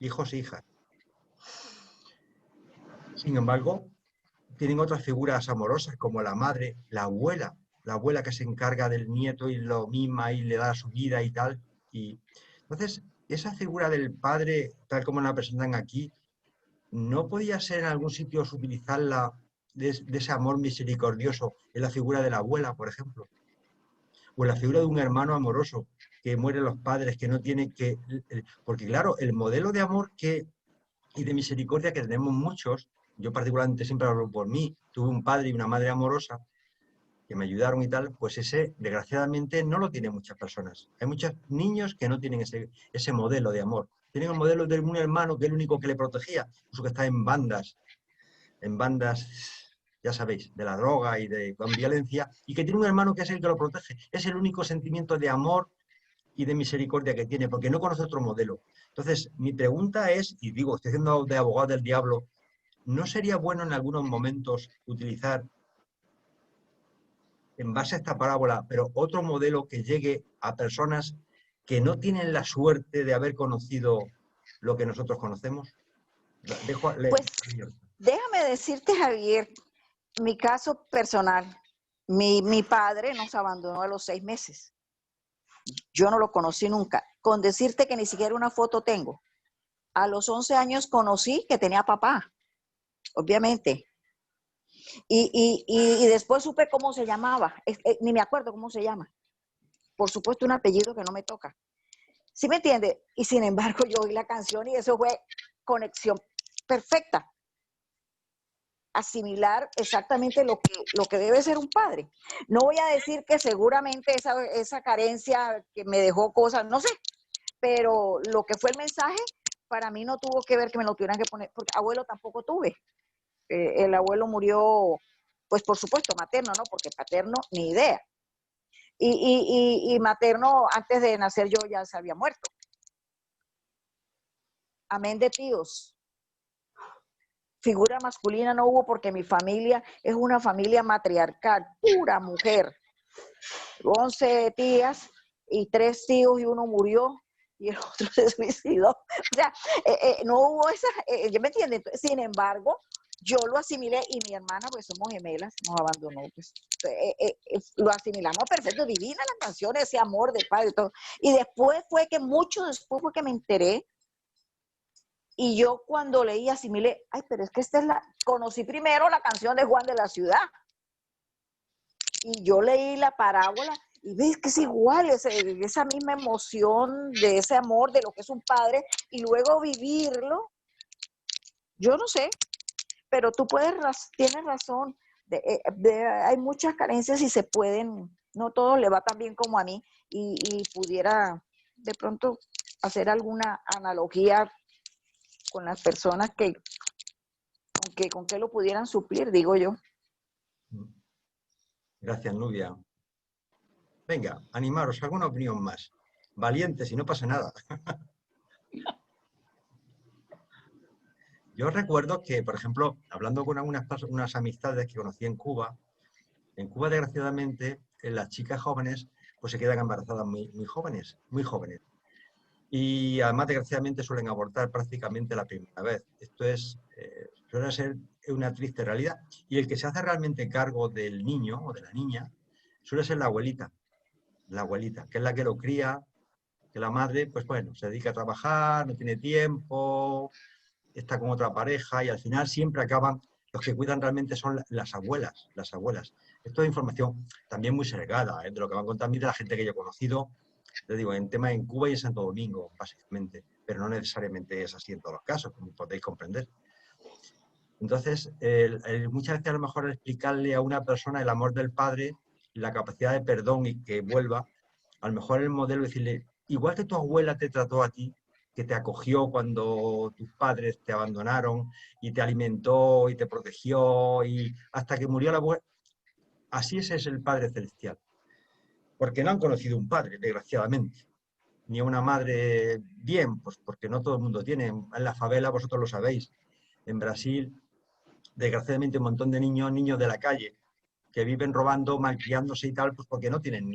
Hijos e hijas. Sin embargo, tienen otras figuras amorosas como la madre, la abuela que se encarga del nieto y lo mima y le da su vida y tal. Y entonces, esa figura del padre, tal como la presentan aquí, ¿no podía ser en algún sitio utilizarla de ese amor misericordioso en la figura de la abuela, por ejemplo? O en la figura de un hermano amoroso que mueren los padres, que no tiene que... Porque claro, el modelo de amor y de misericordia que tenemos muchos, yo particularmente siempre hablo por mí, tuve un padre y una madre amorosa que me ayudaron y tal, pues ese desgraciadamente no lo tienen muchas personas. Hay muchos niños que no tienen ese modelo de amor. Tienen el modelo de un hermano que es el único que le protegía, incluso que está en bandas, ya sabéis, de la droga y con violencia, y que tiene un hermano que es el que lo protege. Es el único sentimiento de amor y de misericordia que tiene, porque no conoce otro modelo. Entonces, mi pregunta es, y digo, estoy haciendo de abogado del diablo, ¿no sería bueno en algunos momentos utilizar, en base a esta parábola, pero otro modelo que llegue a personas que no tienen la suerte de haber conocido lo que nosotros conocemos? Pues déjame decirte, Javier, mi caso personal. Mi padre nos abandonó a los 6 meses. Yo no lo conocí nunca. Con decirte que ni siquiera una foto tengo. A los 11 años conocí que tenía papá, obviamente. Y después supe cómo se llamaba. Ni me acuerdo cómo se llama. Por supuesto, un apellido que no me toca. ¿Sí me entiende? Y sin embargo, yo oí la canción y eso fue conexión perfecta. Asimilar exactamente lo que debe ser un padre. No voy a decir que seguramente esa carencia que me dejó cosas, no sé, pero lo que fue el mensaje, para mí no tuvo que ver que me lo tuvieran que poner, porque abuelo tampoco tuve. El abuelo murió, pues por supuesto, materno, ¿no? Porque paterno, ni idea. Y materno, antes de nacer yo ya se había muerto. Amén de tíos. Figura masculina no hubo porque mi familia es una familia matriarcal, pura mujer. 11 tías y 3 tíos y uno murió y el otro se suicidó. O sea, no hubo esa, ¿ya me entienden? Sin embargo, yo lo asimilé y mi hermana, pues somos gemelas, nos abandonó. Pues, lo asimilamos perfecto, divina la canción, ese amor de padre y todo. Y después fue que, mucho después fue que me enteré. Y yo cuando leí asimilé, ay, pero es que conocí primero la canción de Juan de la Ciudad. Y yo leí la parábola y ves que es igual, esa misma emoción de ese amor, de lo que es un padre, y luego vivirlo. Yo no sé, pero tú tienes razón, hay muchas carencias y se pueden, no todo le va tan bien como a mí, y pudiera de pronto hacer alguna analogía con las personas con que lo pudieran suplir, digo yo. Gracias, Nubia. Venga, animaros, alguna opinión más. Valientes y no pasa nada. Yo recuerdo que, por ejemplo, hablando con unas amistades que conocí en Cuba, desgraciadamente, las chicas jóvenes pues se quedan embarazadas muy jóvenes, muy jóvenes. Y además, desgraciadamente, suelen abortar prácticamente la primera vez. Esto suele ser una triste realidad. Y el que se hace realmente cargo del niño o de la niña suele ser la abuelita, que es la que lo cría, que la madre, pues bueno, se dedica a trabajar, no tiene tiempo, está con otra pareja y al final siempre acaban, los que cuidan realmente son las abuelas. Esto es información también muy segregada, de lo que van contando de la gente que yo he conocido, les digo, en Cuba y en Santo Domingo, básicamente, pero no necesariamente es así en todos los casos, como podéis comprender. Entonces, muchas veces a lo mejor explicarle a una persona el amor del padre, la capacidad de perdón y que vuelva, a lo mejor el modelo es decirle, igual que tu abuela te trató a ti, que te acogió cuando tus padres te abandonaron y te alimentó y te protegió y hasta que murió la abuela, así ese es el Padre Celestial. Porque no han conocido un padre, desgraciadamente, ni a una madre bien, pues porque no todo el mundo tiene. En la favela, vosotros lo sabéis, en Brasil, desgraciadamente un montón de niños de la calle, que viven robando, malcriándose y tal, pues porque no tienen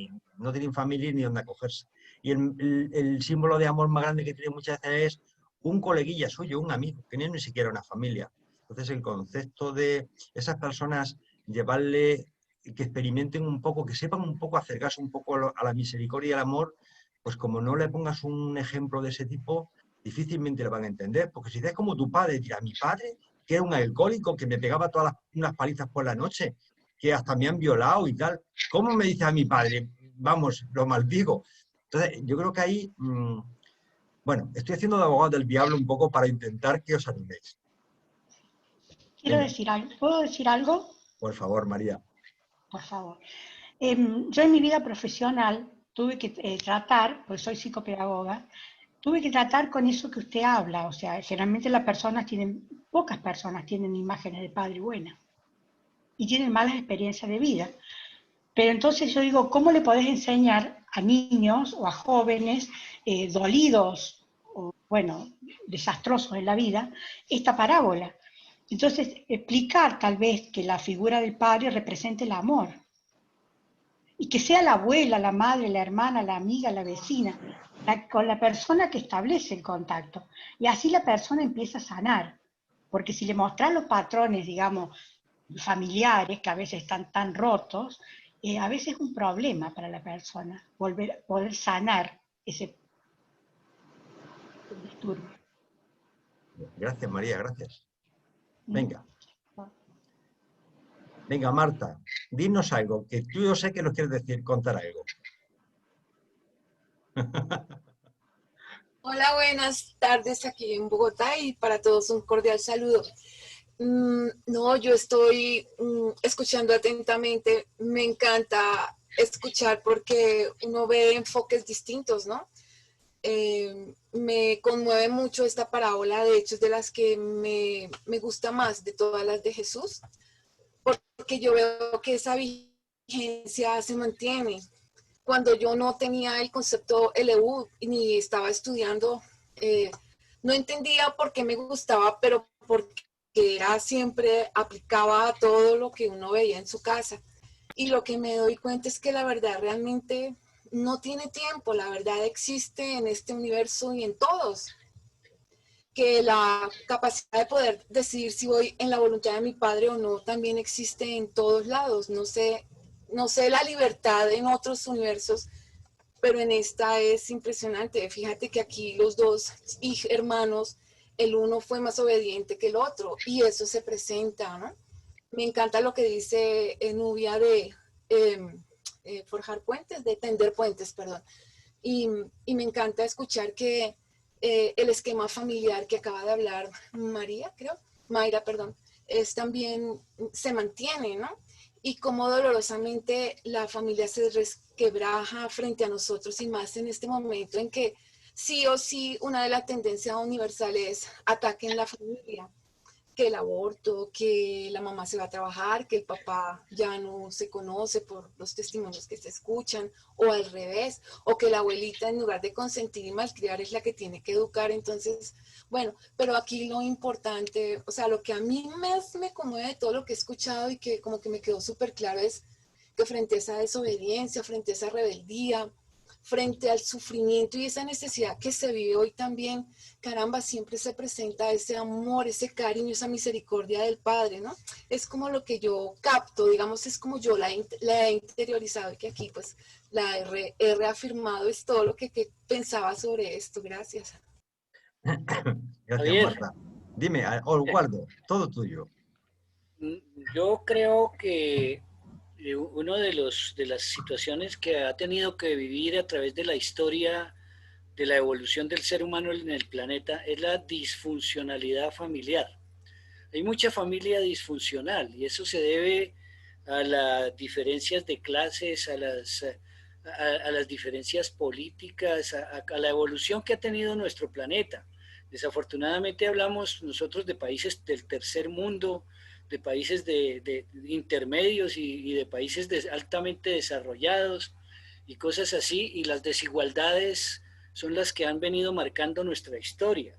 familia ni donde acogerse. Y el símbolo de amor más grande que tiene muchas veces es un coleguilla suyo, un amigo, que no es ni siquiera una familia. Entonces el concepto de esas personas, llevarle, que experimenten un poco, que sepan un poco acercarse un poco a la misericordia y al amor, pues como no le pongas un ejemplo de ese tipo, difícilmente lo van a entender. Porque si es como tu padre, dirá, mi padre, que era un alcohólico, que me pegaba todas unas palizas por la noche, que hasta me han violado y tal. ¿Cómo me dice a mi padre? Vamos, lo maldigo. Entonces, yo creo que ahí, bueno, estoy haciendo de abogado del diablo un poco para intentar que os animéis. Quiero Venga. decir algo. ¿Puedo decir algo? Por favor, María. Por favor. Yo en mi vida profesional tuve que tratar, pues soy psicopedagoga, tuve que tratar con eso que usted habla. O sea, generalmente pocas personas tienen imágenes de padre buena y tienen malas experiencias de vida. Pero entonces yo digo, ¿cómo le podés enseñar a niños o a jóvenes dolidos o, bueno, desastrosos en la vida esta parábola? Entonces, explicar tal vez que la figura del padre represente el amor. Y que sea la abuela, la madre, la hermana, la amiga, la vecina, con la persona que establece el contacto. Y así la persona empieza a sanar. Porque si le mostrás los patrones, digamos, familiares, que a veces están tan rotos, a veces es un problema para la persona poder sanar ese disturbio. Gracias, María, gracias. Venga. Venga, Marta, dinos algo, que tú yo sé que nos quieres decir, contar algo. Hola, buenas tardes aquí en Bogotá y para todos un cordial saludo. No, yo estoy escuchando atentamente, me encanta escuchar porque uno ve enfoques distintos, ¿no? Me conmueve mucho esta parábola, de hecho es de las que me gusta más de todas las de Jesús, porque yo veo que esa vigencia se mantiene. Cuando yo no tenía el concepto LU ni estaba estudiando, no entendía por qué me gustaba, pero porque era siempre aplicaba a todo lo que uno veía en su casa. Y lo que me doy cuenta es que la verdad realmente no tiene tiempo, la verdad existe en este universo y en todos. Que la capacidad de poder decidir si voy en la voluntad de mi padre o no también existe en todos lados. No sé la libertad en otros universos, pero en esta es impresionante. Fíjate que aquí los dos hermanos, el uno fue más obediente que el otro y eso se presenta, ¿no? Me encanta lo que dice Nubia de forjar puentes, de tender puentes, perdón. Y me encanta escuchar que el esquema familiar que acaba de hablar Mayra, perdón, es también, se mantiene, ¿no? Y cómo dolorosamente la familia se resquebraja frente a nosotros y más en este momento en que sí o sí una de las tendencias universales es ataquen la familia, que el aborto, que la mamá se va a trabajar, que el papá ya no se conoce por los testimonios que se escuchan, o al revés, o que la abuelita en lugar de consentir y malcriar es la que tiene que educar. Entonces, bueno, pero aquí lo importante, o sea, lo que a mí más me conmueve de todo lo que he escuchado y que como que me quedó súper claro es que frente a esa desobediencia, frente a esa rebeldía, frente al sufrimiento y esa necesidad que se vive hoy también, caramba, siempre se presenta ese amor, ese cariño, esa misericordia del Padre, ¿no? Es como lo que yo capto, digamos, es como yo la he interiorizado y que aquí pues la he reafirmado, es todo lo que pensaba sobre esto. Gracias. Gracias, Marta. Dime, Oswaldo, todo tuyo. Yo creo que una de las situaciones que ha tenido que vivir a través de la historia de la evolución del ser humano en el planeta es la disfuncionalidad familiar. Hay mucha familia disfuncional y eso se debe a las diferencias de clases, a las diferencias políticas, a la evolución que ha tenido nuestro planeta. Desafortunadamente hablamos nosotros de países del tercer mundo, de países de intermedios y de países altamente desarrollados y cosas así, y las desigualdades son las que han venido marcando nuestra historia.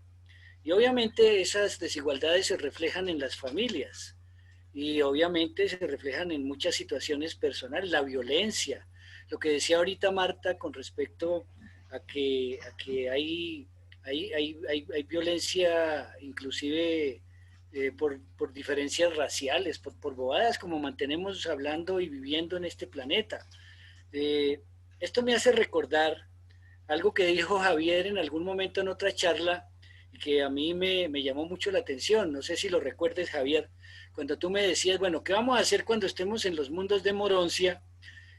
Y obviamente esas desigualdades se reflejan en las familias. y obviamente se reflejan en muchas situaciones personales, la violencia, lo que decía ahorita Marta con respecto a que hay violencia inclusive por diferencias raciales, por bobadas como mantenemos hablando y viviendo en este planeta. Esto me hace recordar algo que dijo Javier en algún momento en otra charla y que a mí me llamó mucho la atención. No sé si lo recuerdes, Javier, cuando tú me decías, bueno, ¿qué vamos a hacer cuando estemos en los mundos de Moroncia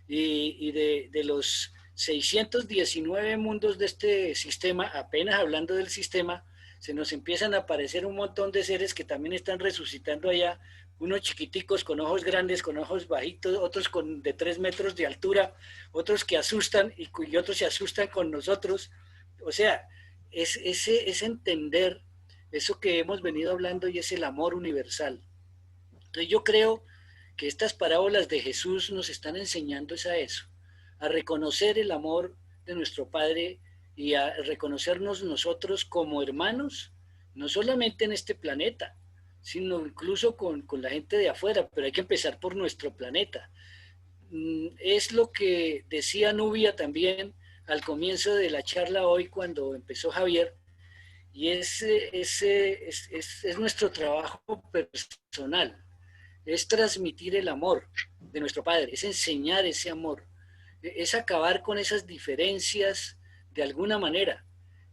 y de los 619 mundos de este sistema, apenas hablando del sistema, se nos empiezan a aparecer un montón de seres que también están resucitando allá, unos chiquiticos con ojos grandes, con ojos bajitos, otros de 3 metros de altura, otros que asustan y otros se asustan con nosotros. O sea, es entender eso que hemos venido hablando y es el amor universal. Entonces yo creo que estas parábolas de Jesús nos están enseñando es a eso, a reconocer el amor de nuestro Padre y a reconocernos nosotros como hermanos, no solamente en este planeta, sino incluso con la gente de afuera, pero hay que empezar por nuestro planeta. Es lo que decía Nubia también al comienzo de la charla hoy cuando empezó Javier, y es nuestro trabajo personal, es transmitir el amor de nuestro Padre, es enseñar ese amor, es acabar con esas diferencias de alguna manera.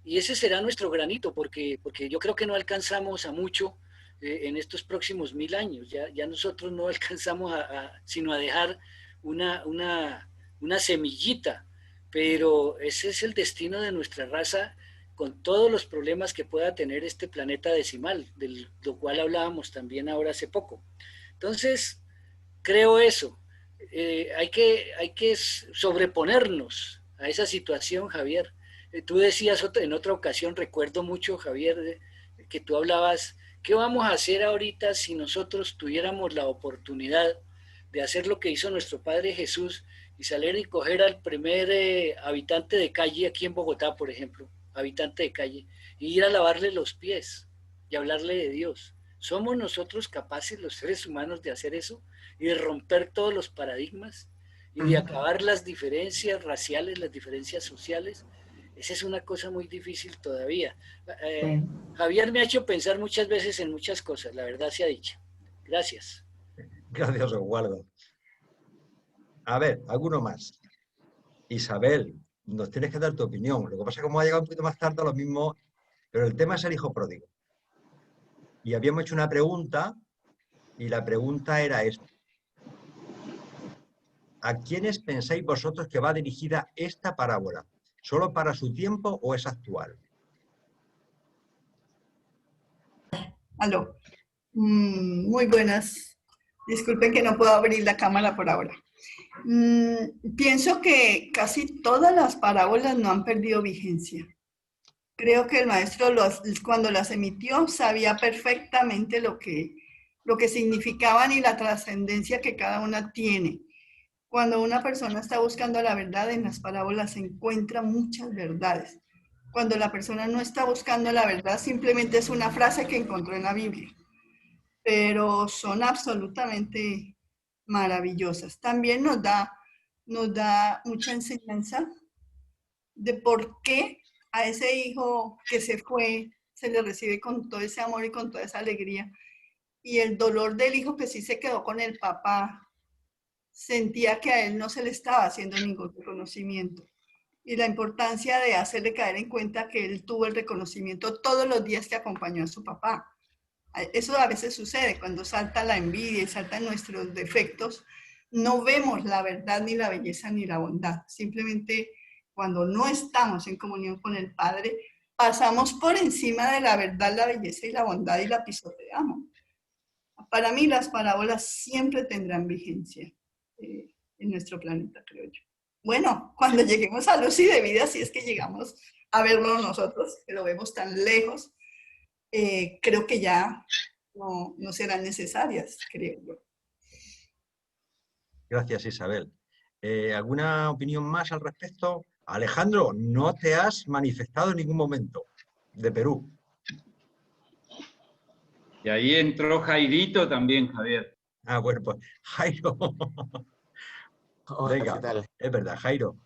Y ese será nuestro granito, porque yo creo que no alcanzamos a mucho en estos próximos 1000 años. Ya nosotros no alcanzamos sino a dejar una semillita, pero ese es el destino de nuestra raza con todos los problemas que pueda tener este planeta decimal, de lo cual hablábamos también ahora hace poco. Entonces, creo eso. Hay que sobreponernos a esa situación, Javier. Tú decías en otra ocasión, recuerdo mucho, Javier, que tú hablabas, ¿qué vamos a hacer ahorita si nosotros tuviéramos la oportunidad de hacer lo que hizo nuestro Padre Jesús y salir y coger al primer habitante de calle aquí en Bogotá, por ejemplo, habitante de calle, y ir a lavarle los pies y hablarle de Dios? ¿Somos nosotros capaces, los seres humanos, de hacer eso y de romper todos los paradigmas y de acabar las diferencias raciales, las diferencias sociales? Esa es una cosa muy difícil todavía. Javier me ha hecho pensar muchas veces en muchas cosas, la verdad sea dicha. Gracias. Gracias, Oswaldo. A ver, alguno más. Isabel, nos tienes que dar tu opinión. Lo que pasa es que como ha llegado un poquito más tarde, lo mismo, pero el tema es el hijo pródigo. Y habíamos hecho una pregunta, y la pregunta era esta. ¿A quiénes pensáis vosotros que va dirigida esta parábola? ¿Solo para su tiempo o es actual? Aló. Muy buenas. Disculpen que no puedo abrir la cámara por ahora. Pienso que casi todas las parábolas no han perdido vigencia. Creo que el maestro cuando las emitió sabía perfectamente lo que significaban y la trascendencia que cada una tiene. Cuando una persona está buscando la verdad, en las parábolas se encuentran muchas verdades. Cuando la persona no está buscando la verdad, simplemente es una frase que encontró en la Biblia. Pero son absolutamente maravillosas. También nos da mucha enseñanza de por qué a ese hijo que se fue se le recibe con todo ese amor y con toda esa alegría. Y el dolor del hijo que sí se quedó con el papá, sentía que a él no se le estaba haciendo ningún reconocimiento. Y la importancia de hacerle caer en cuenta que él tuvo el reconocimiento todos los días que acompañó a su papá. Eso a veces sucede cuando salta la envidia y saltan nuestros defectos. No vemos la verdad, ni la belleza, ni la bondad. Simplemente cuando no estamos en comunión con el Padre, pasamos por encima de la verdad, la belleza y la bondad y la pisoteamos. Para mí las parábolas siempre tendrán vigencia en nuestro planeta, creo yo. Bueno, cuando lleguemos a luz y de vida, si es que llegamos a verlo nosotros, que lo vemos tan lejos, creo que ya no serán necesarias, creo yo. Gracias, Isabel. ¿Alguna opinión más al respecto? Alejandro, no te has manifestado en ningún momento, de Perú. Y ahí entró Jairito también, Javier. Ah, bueno, pues Jairo. Hola, ¿qué Venga, tal? es verdad, Jairo.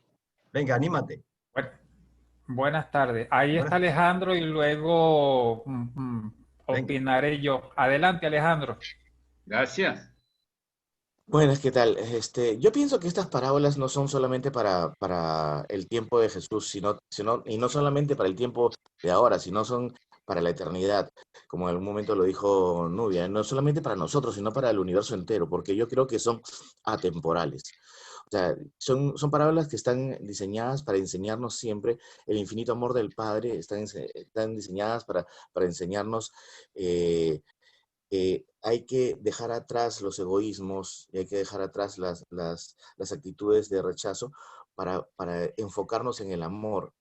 Venga, anímate. Bueno, buenas tardes. Ahí está Buenas. Alejandro y luego Venga. opinaré yo. Adelante, Alejandro. Gracias. Buenas, ¿qué tal? Yo pienso que estas parábolas no son solamente para el tiempo de Jesús, y no solamente para el tiempo de ahora, sino son para la eternidad, como en algún momento lo dijo Nubia, no solamente para nosotros, sino para el universo entero, porque yo creo que son atemporales. O sea, son parábolas que están diseñadas para enseñarnos siempre el infinito amor del Padre, están diseñadas para enseñarnos que hay que dejar atrás los egoísmos y hay que dejar atrás las actitudes de rechazo para enfocarnos en el amor,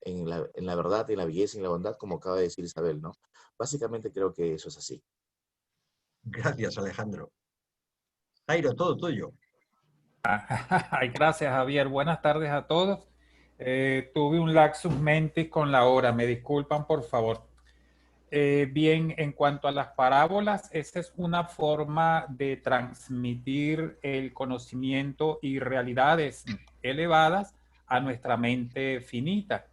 en la verdad, en la belleza y en la bondad, como acaba de decir Isabel, ¿no? Básicamente creo que eso es así. Gracias, Alejandro. Jairo, todo tuyo. Ay, gracias, Javier. Buenas tardes a todos. Tuve un lapsus mentis con la hora. Me disculpan, por favor. Bien, en cuanto a las parábolas, esa es una forma de transmitir el conocimiento y realidades elevadas a nuestra mente finita.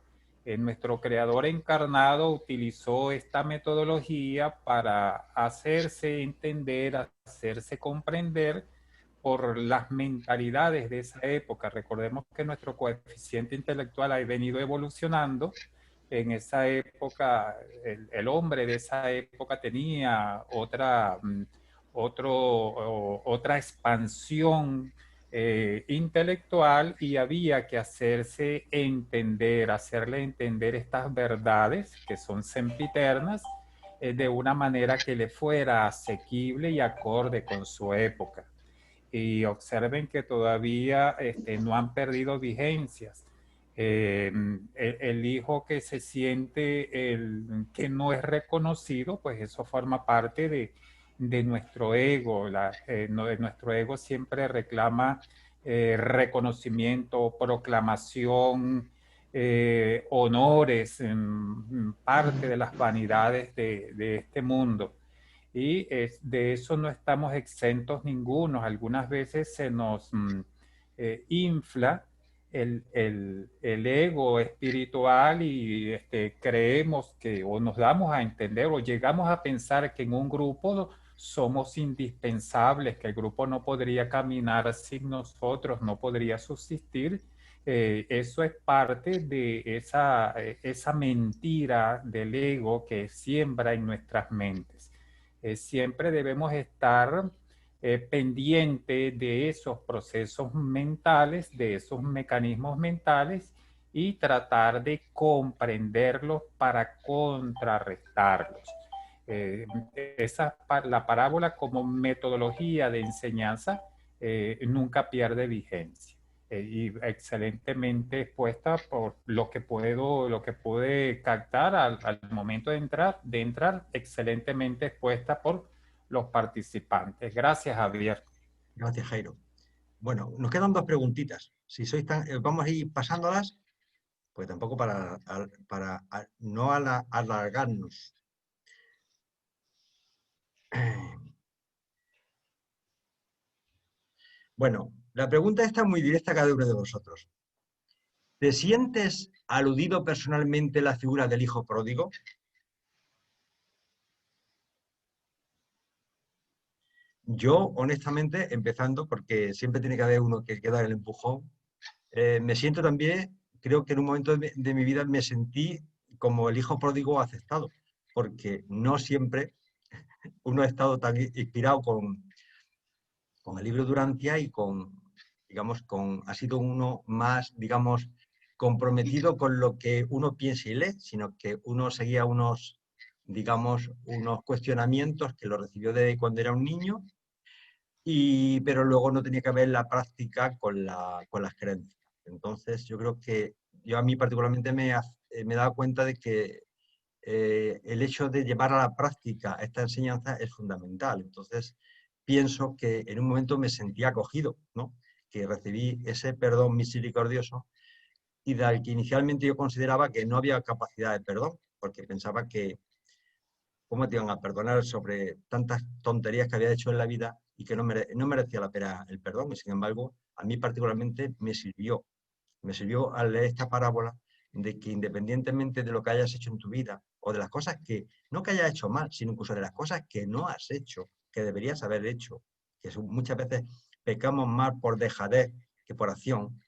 Nuestro creador encarnado utilizó esta metodología para hacerse entender, hacerse comprender por las mentalidades de esa época. Recordemos que nuestro coeficiente intelectual ha venido evolucionando. En esa época, el hombre de esa época tenía otra expansión intelectual y había que hacerse entender, hacerle entender estas verdades que son sempiternas de una manera que le fuera asequible y acorde con su época. Y observen que todavía no han perdido vigencias. El hijo que se siente que no es reconocido, pues eso forma parte de nuestro ego. Nuestro ego siempre reclama reconocimiento, proclamación, honores, parte de las vanidades de este mundo. Y de eso no estamos exentos ninguno. Algunas veces se nos infla el ego espiritual y creemos que, o nos damos a entender, o llegamos a pensar que en un grupo somos indispensables, que el grupo no podría caminar sin nosotros, no podría subsistir. Eso es parte de esa mentira del ego que siembra en nuestras mentes. Siempre debemos estar pendiente de esos procesos mentales, de esos mecanismos mentales y tratar de comprenderlos para contrarrestarlos. La parábola como metodología de enseñanza nunca pierde vigencia. Y excelentemente expuesta por lo que pude captar al momento de entrar, excelentemente expuesta por los participantes. Gracias, Javier. Gracias, Jairo. Bueno, nos quedan dos preguntitas. Si sois vamos a ir pasándolas, pues tampoco para no alargarnos. Bueno, la pregunta está muy directa a cada uno de vosotros. ¿Te sientes aludido personalmente la figura del hijo pródigo? Yo, honestamente, empezando, porque siempre tiene que haber uno que dar el empujón, me siento también, creo que en un momento de mi vida me sentí como el hijo pródigo aceptado, porque no siempre uno ha estado tan inspirado con el libro Durantia y ha sido uno más, digamos, comprometido con lo que uno piensa y lee, sino que uno seguía unos cuestionamientos que lo recibió desde cuando era un niño, pero luego no tenía que ver la práctica con las creencias. Entonces, yo creo que a mí particularmente me he dado cuenta de que el hecho de llevar a la práctica esta enseñanza es fundamental. Entonces, pienso que en un momento me sentí acogido, ¿no? Que recibí ese perdón misericordioso y del que inicialmente yo consideraba que no había capacidad de perdón, porque pensaba que, ¿cómo te iban a perdonar sobre tantas tonterías que había hecho en la vida y que no merecía la pena el perdón, y sin embargo, a mí particularmente me sirvió al leer esta parábola de que independientemente de lo que hayas hecho en tu vida, o de las cosas que, no que hayas hecho mal, sino incluso de las cosas que no has hecho, que deberías haber hecho, que muchas veces pecamos más por dejadez que por acción,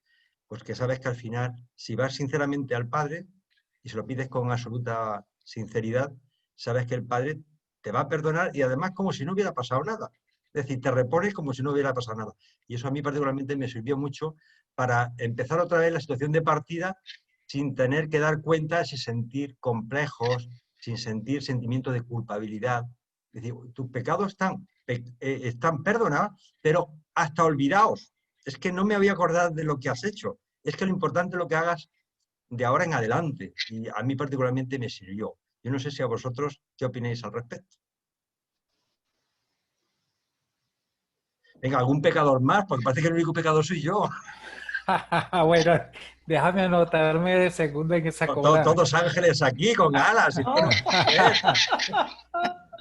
pues que sabes que al final, si vas sinceramente al Padre y se lo pides con absoluta sinceridad, sabes que el Padre te va a perdonar y además como si no hubiera pasado nada. Es decir, te repones como si no hubiera pasado nada. Y eso a mí particularmente me sirvió mucho para empezar otra vez la situación de partida sin tener que dar cuentas y sentir complejos, sin sentir sentimiento de culpabilidad. Es decir, tus pecados están perdonados, pero hasta olvidaos. Es que no me había acordado de lo que has hecho. Es que lo importante es lo que hagas de ahora en adelante. Y a mí particularmente me sirvió. Yo no sé si a vosotros, ¿qué opináis al respecto? Venga, algún pecador más, porque parece que el único pecador soy yo. Bueno, déjame anotarme de segundo en esa cola. Todos ángeles aquí con alas.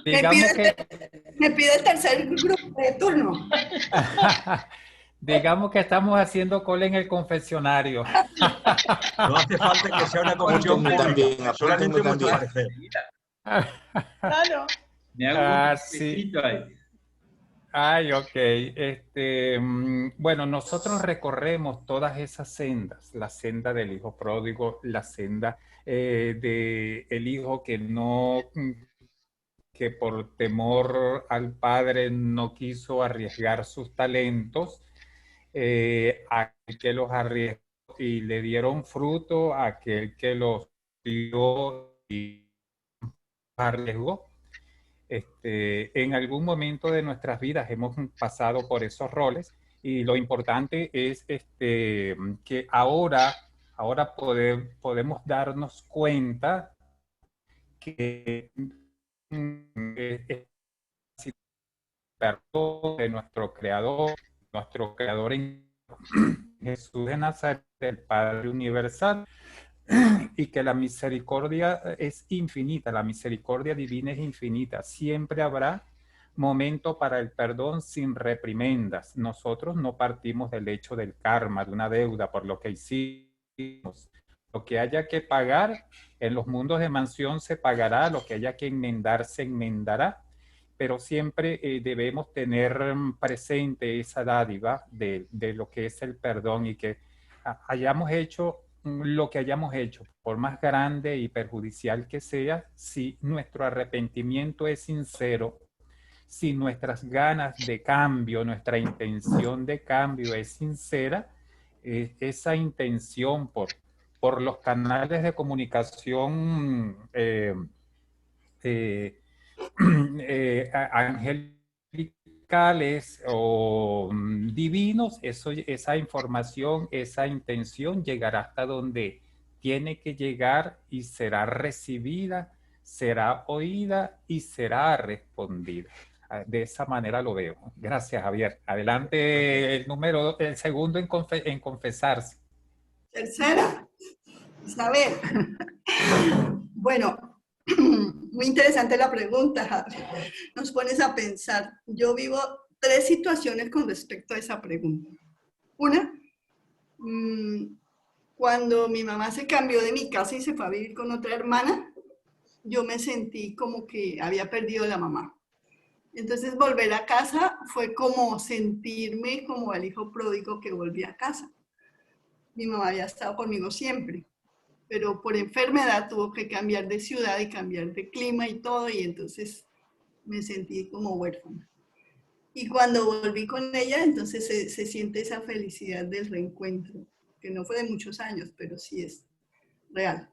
Digamos me pide el tercer grupo de turno. Digamos que estamos haciendo cola en el confesionario. No hace falta que sea una comisión pública. Solamente vuestro parecer. Claro. Me hago un sí. ahí. Ay, ok. Bueno, nosotros recorremos todas esas sendas, la senda del hijo pródigo, la senda del hijo que por temor al padre no quiso arriesgar sus talentos, aquel que los arriesgó y le dieron fruto, aquel que los dio y arriesgó. En algún momento de nuestras vidas hemos pasado por esos roles y lo importante es que ahora podemos darnos cuenta que perdón de nuestro creador en Jesús de Nazaret, el Padre Universal, y que la misericordia es infinita, la misericordia divina es infinita. Siempre habrá momento para el perdón sin reprimendas. Nosotros no partimos del hecho del karma, de una deuda por lo que hicimos. Lo que haya que pagar en los mundos de mansión se pagará, lo que haya que enmendar se enmendará, pero siempre debemos tener presente esa dádiva de lo que es el perdón y que hayamos hecho lo que hayamos hecho, por más grande y perjudicial que sea, si nuestro arrepentimiento es sincero, si nuestras ganas de cambio, nuestra intención de cambio es sincera, esa intención por los canales de comunicación angelicales o divinos, esa información, esa intención llegará hasta donde tiene que llegar y será recibida, será oída y será respondida. De esa manera lo veo. Gracias, Javier. Adelante el segundo en confesarse. Tercera, Isabel. Bueno, muy interesante la pregunta, nos pones a pensar. Yo vivo 3 situaciones con respecto a esa pregunta. Una, cuando mi mamá se cambió de mi casa y se fue a vivir con otra hermana, yo me sentí como que había perdido a la mamá. Entonces volver a casa fue como sentirme como el hijo pródigo que volvía a casa. Mi mamá había estado conmigo siempre, pero por enfermedad tuvo que cambiar de ciudad y cambiar de clima y todo, y entonces me sentí como huérfana. Y cuando volví con ella, entonces se siente esa felicidad del reencuentro, que no fue de muchos años, pero sí es real.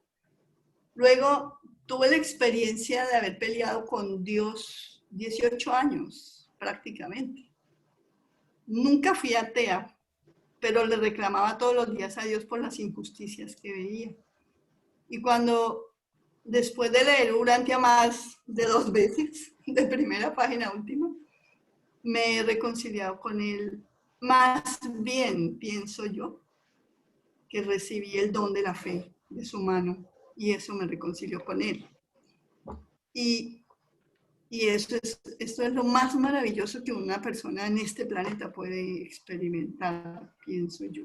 Luego tuve la experiencia de haber peleado con Dios 18 años, prácticamente. Nunca fui atea, pero le reclamaba todos los días a Dios por las injusticias que veía. Y cuando, después de leer Urantia más de 2 veces, de primera página a última, me he reconciliado con él. Más bien, pienso yo, que recibí el don de la fe de su mano y eso me reconcilió con él. Y Y esto es lo más maravilloso que una persona en este planeta puede experimentar, pienso yo.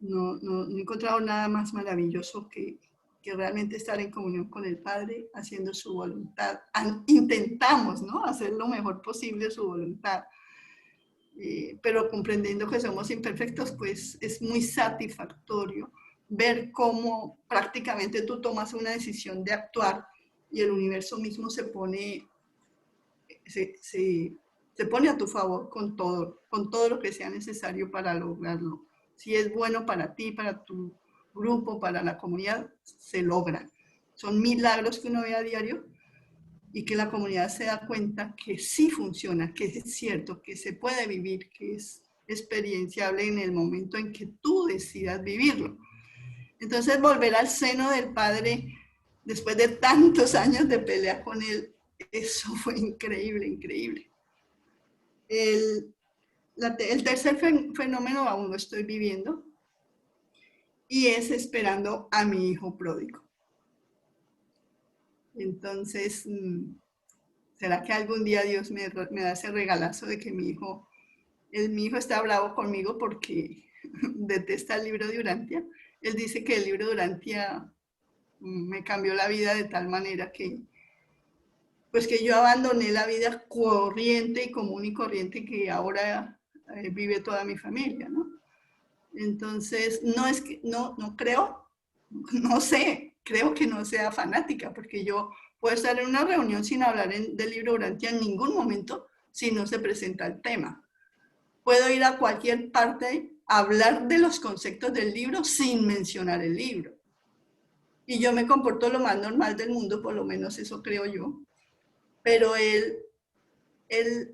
No he encontrado nada más maravilloso que realmente estar en comunión con el Padre, haciendo su voluntad. Intentamos, ¿no?, hacer lo mejor posible su voluntad. Pero comprendiendo que somos imperfectos, pues es muy satisfactorio ver cómo prácticamente tú tomas una decisión de actuar y el universo mismo se pone a tu favor con todo lo que sea necesario para lograrlo. Si es bueno para ti, para tu grupo, para la comunidad, se logra. Son milagros que uno ve a diario y que la comunidad se da cuenta que sí funciona, que es cierto, que se puede vivir, que es experienciable en el momento en que tú decidas vivirlo. Entonces, volver al seno del Padre después de tantos años de pelea con Él, eso fue increíble, increíble. El tercer fenómeno aún lo estoy viviendo y es esperando a mi hijo pródigo. Entonces, ¿será que algún día Dios me da ese regalazo de que mi hijo está bravo conmigo porque detesta el libro de Urantia? Él dice que el libro de Urantia me cambió la vida de tal manera que yo abandoné la vida corriente y común y corriente que ahora vive toda mi familia, ¿no? Entonces, creo que no sea fanática, porque yo puedo estar en una reunión sin hablar del libro Urantia en ningún momento si no se presenta el tema. Puedo ir a cualquier parte a hablar de los conceptos del libro sin mencionar el libro. Y yo me comporto lo más normal del mundo, por lo menos eso creo yo. Pero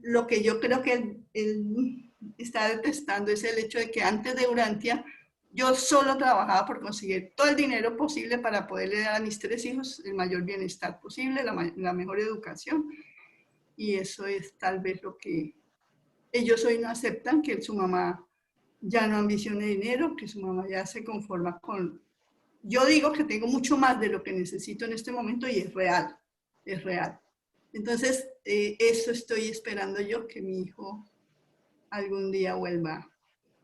lo que yo creo que él está detestando es el hecho de que antes de Urantia yo solo trabajaba por conseguir todo el dinero posible para poderle dar a mis 3 hijos el mayor bienestar posible, la mejor educación. Y eso es tal vez lo que ellos hoy no aceptan, que su mamá ya no ambicione dinero, que su mamá ya se conforma con... Yo digo que tengo mucho más de lo que necesito en este momento y es real, es real. Entonces, eso estoy esperando yo, que mi hijo algún día vuelva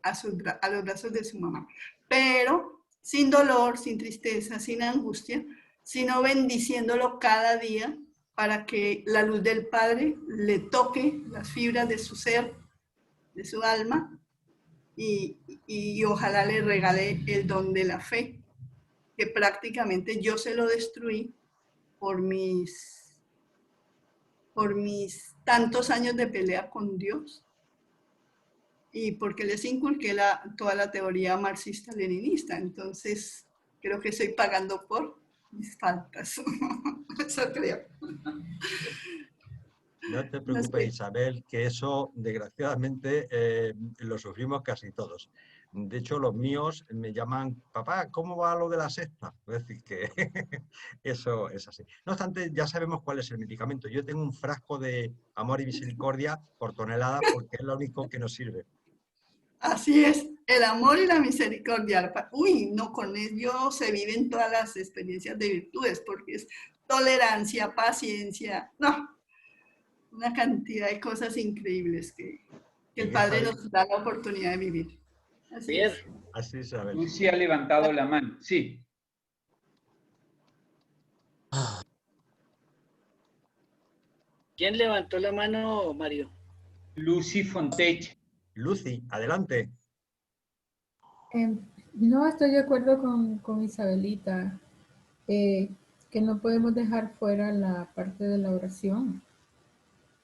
a los brazos de su mamá. Pero sin dolor, sin tristeza, sin angustia, sino bendiciéndolo cada día para que la luz del Padre le toque las fibras de su ser, de su alma, y ojalá le regale el don de la fe, que prácticamente yo se lo destruí por mis tantos años de pelea con Dios y porque les inculqué toda la teoría marxista-leninista. Entonces, creo que estoy pagando por mis faltas. Eso creo. No te preocupes, Isabel, que eso, desgraciadamente, lo sufrimos casi todos. De hecho, los míos me llaman, papá, ¿cómo va lo de la secta? Es decir, que eso es así. No obstante, ya sabemos cuál es el medicamento. Yo tengo un frasco de amor y misericordia por tonelada porque es lo único que nos sirve. Así es, el amor y la misericordia. Uy, no, con ello se viven todas las experiencias de virtudes, porque es tolerancia, paciencia, no, una cantidad de cosas increíbles que el Padre nos da la oportunidad de vivir. Así es. Así es, Isabel. Lucy ha levantado la mano, sí. ¿Quién levantó la mano, Mario? Lucy Fontech. Lucy, adelante. No estoy de acuerdo con Isabelita, que no podemos dejar fuera la parte de la oración,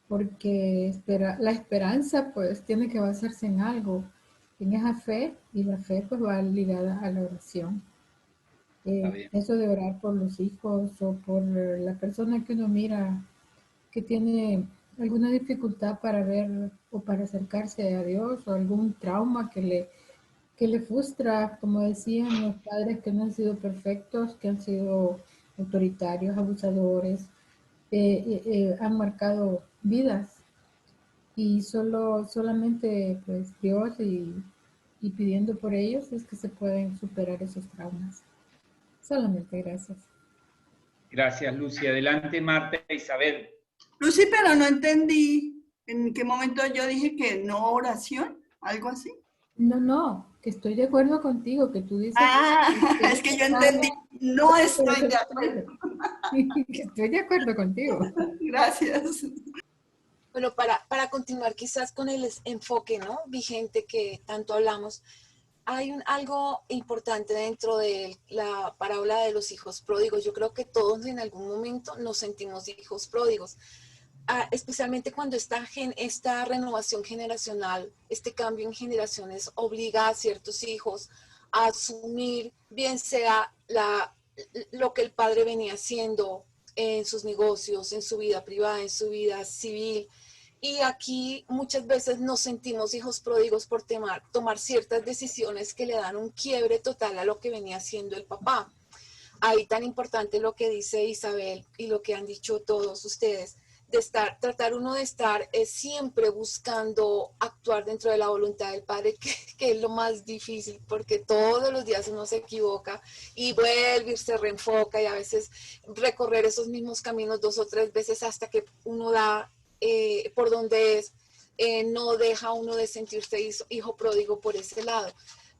porque la esperanza pues tiene que basarse en algo, en esa fe, y la fe pues va ligada a la oración. Eso de orar por los hijos o por la persona que uno mira que tiene alguna dificultad para ver o para acercarse a Dios, o algún trauma que le frustra, como decían los padres que no han sido perfectos, que han sido autoritarios, abusadores, han marcado vidas, y solamente pues Dios y pidiendo por ellos es que se pueden superar esos traumas. Solamente gracias. Gracias, Lucy. Adelante, Marta e Isabel. Lucy, pero no entendí en qué momento yo dije que no oración, algo así. No, que estoy de acuerdo contigo, que tú dices... Es que yo entendí, no estoy de acuerdo. Que estoy de acuerdo contigo. Gracias. Bueno, para continuar quizás con el enfoque, ¿no?, vigente que tanto hablamos, hay algo importante dentro de la parábola de los hijos pródigos. Yo creo que todos en algún momento nos sentimos hijos pródigos, especialmente cuando esta renovación generacional, este cambio en generaciones obliga a ciertos hijos a asumir, bien sea lo que el padre venía haciendo en sus negocios, en su vida privada, en su vida civil. Y aquí muchas veces nos sentimos hijos pródigos por tomar ciertas decisiones que le dan un quiebre total a lo que venía haciendo el papá. Ahí tan importante lo que dice Isabel y lo que han dicho todos ustedes, tratar uno de estar siempre buscando actuar dentro de la voluntad del Padre, que es lo más difícil, porque todos los días uno se equivoca y vuelve y se reenfoca, y a veces recorrer esos mismos caminos 2 o 3 veces hasta que uno da por donde es, no deja uno de sentirse hijo pródigo por ese lado.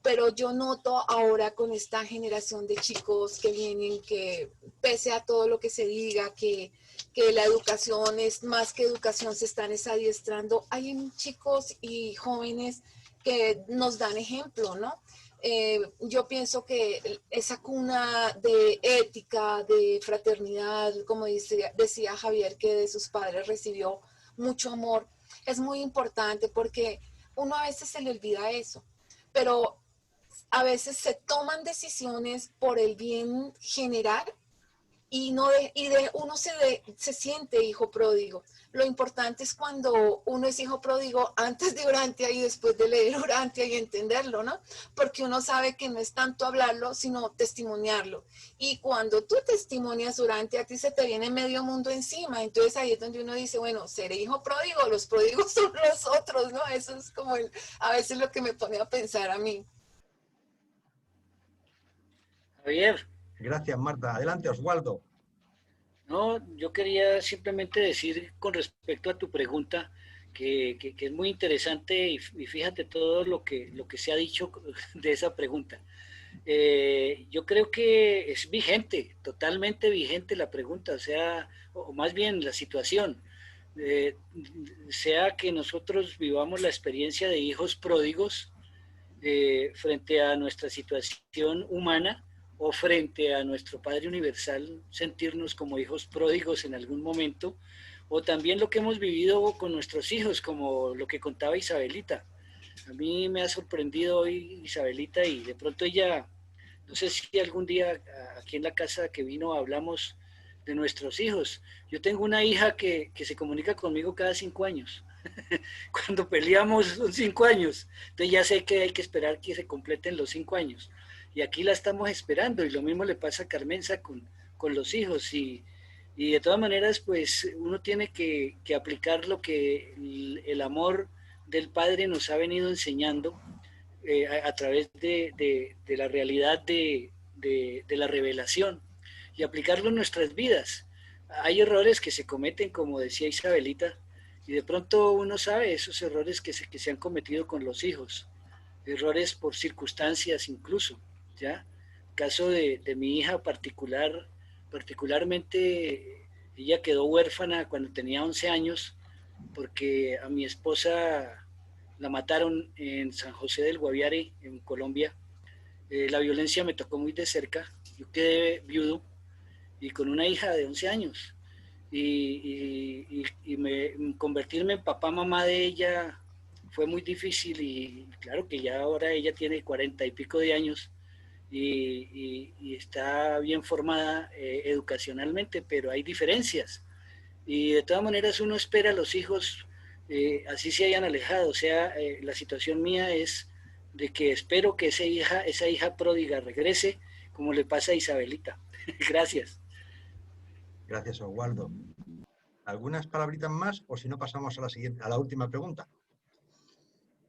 Pero yo noto ahora con esta generación de chicos que vienen, que pese a todo lo que se diga, que la educación es más que educación, se están adiestrando, hay chicos y jóvenes que nos dan ejemplo, ¿no? Yo pienso que esa cuna de ética, de fraternidad, como decía Javier, que de sus padres recibió mucho amor, es muy importante, porque uno a veces se le olvida eso, pero a veces se toman decisiones por el bien general y uno se siente hijo pródigo. Lo importante es cuando uno es hijo pródigo antes de Urantia y después de leer Urantia y entenderlo, ¿no? Porque uno sabe que no es tanto hablarlo, sino testimoniarlo. Y cuando tú testimonias Urantia, a ti se te viene medio mundo encima. Entonces ahí es donde uno dice, bueno, seré hijo pródigo, los pródigos son los otros, ¿no? Eso es como a veces lo que me pone a pensar a mí. Javier. Gracias, Marta. Adelante, Oswaldo. No, yo quería simplemente decir con respecto a tu pregunta que es muy interesante, y fíjate todo lo que se ha dicho de esa pregunta. Yo creo que es vigente, totalmente vigente la pregunta, o más bien la situación. Sea que nosotros vivamos la experiencia de hijos pródigos frente a nuestra situación humana, o frente a nuestro Padre Universal, sentirnos como hijos pródigos en algún momento, o también lo que hemos vivido con nuestros hijos, como lo que contaba Isabelita. A mí me ha sorprendido hoy Isabelita, y de pronto ella, no sé si algún día aquí en la casa que vino hablamos de nuestros hijos. Yo tengo una hija que se comunica conmigo cada 5 años. Cuando peleamos son 5 años, entonces ya sé que hay que esperar que se completen los 5 años. Y aquí la estamos esperando, y lo mismo le pasa a Carmenza con los hijos, y de todas maneras pues uno tiene que aplicar lo que el amor del Padre nos ha venido enseñando a través de la realidad de la revelación, y aplicarlo en nuestras vidas. Hay errores que se cometen, como decía Isabelita, y de pronto uno sabe esos errores que se han cometido con los hijos, errores por circunstancias incluso, ¿ya? Caso de mi hija particularmente, ella quedó huérfana cuando tenía 11 años, porque a mi esposa la mataron en San José del Guaviare, en Colombia. La violencia me tocó muy de cerca, yo quedé viudo y con una hija de 11 años. Y convertirme en papá, mamá de ella fue muy difícil, y claro que ya ahora ella tiene 40 y pico de años y está bien formada educacionalmente, pero hay diferencias, y de todas maneras uno espera a los hijos así se hayan alejado. O sea, la situación mía es de que espero que esa hija pródiga regrese, como le pasa a Isabelita. Gracias. Gracias, Oswaldo. ¿Algunas palabritas más, o si no pasamos a la última pregunta?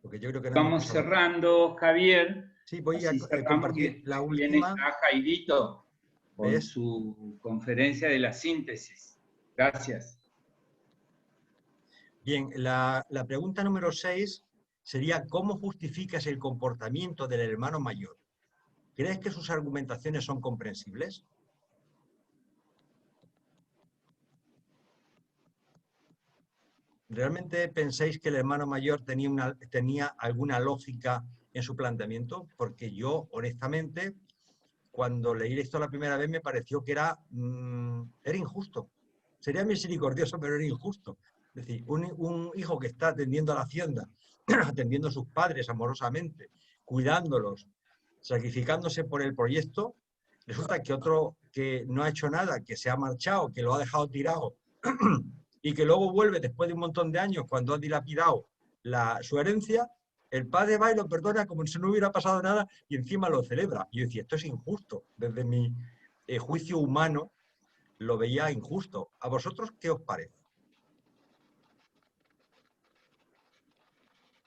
Porque yo creo que vamos cerrando, Javier. Sí, voy a compartir la última. Está Jairito con su conferencia de la síntesis. Gracias. Bien, la pregunta número 6 sería, ¿cómo justificas el comportamiento del hermano mayor? ¿Crees que sus argumentaciones son comprensibles? ¿Realmente pensáis que el hermano mayor tenía alguna lógica en su planteamiento? Porque yo, honestamente, cuando leí esto la primera vez me pareció que era injusto. Sería misericordioso, pero era injusto. Es decir, un hijo que está atendiendo a la hacienda, atendiendo a sus padres amorosamente, cuidándolos, sacrificándose por el proyecto, resulta que otro que no ha hecho nada, que se ha marchado, que lo ha dejado tirado, y que luego vuelve después de un montón de años, cuando ha dilapidado su herencia, el padre va y lo perdona como si no hubiera pasado nada y encima lo celebra. Y yo decía, esto es injusto. Desde mi juicio humano lo veía injusto. ¿A vosotros qué os parece?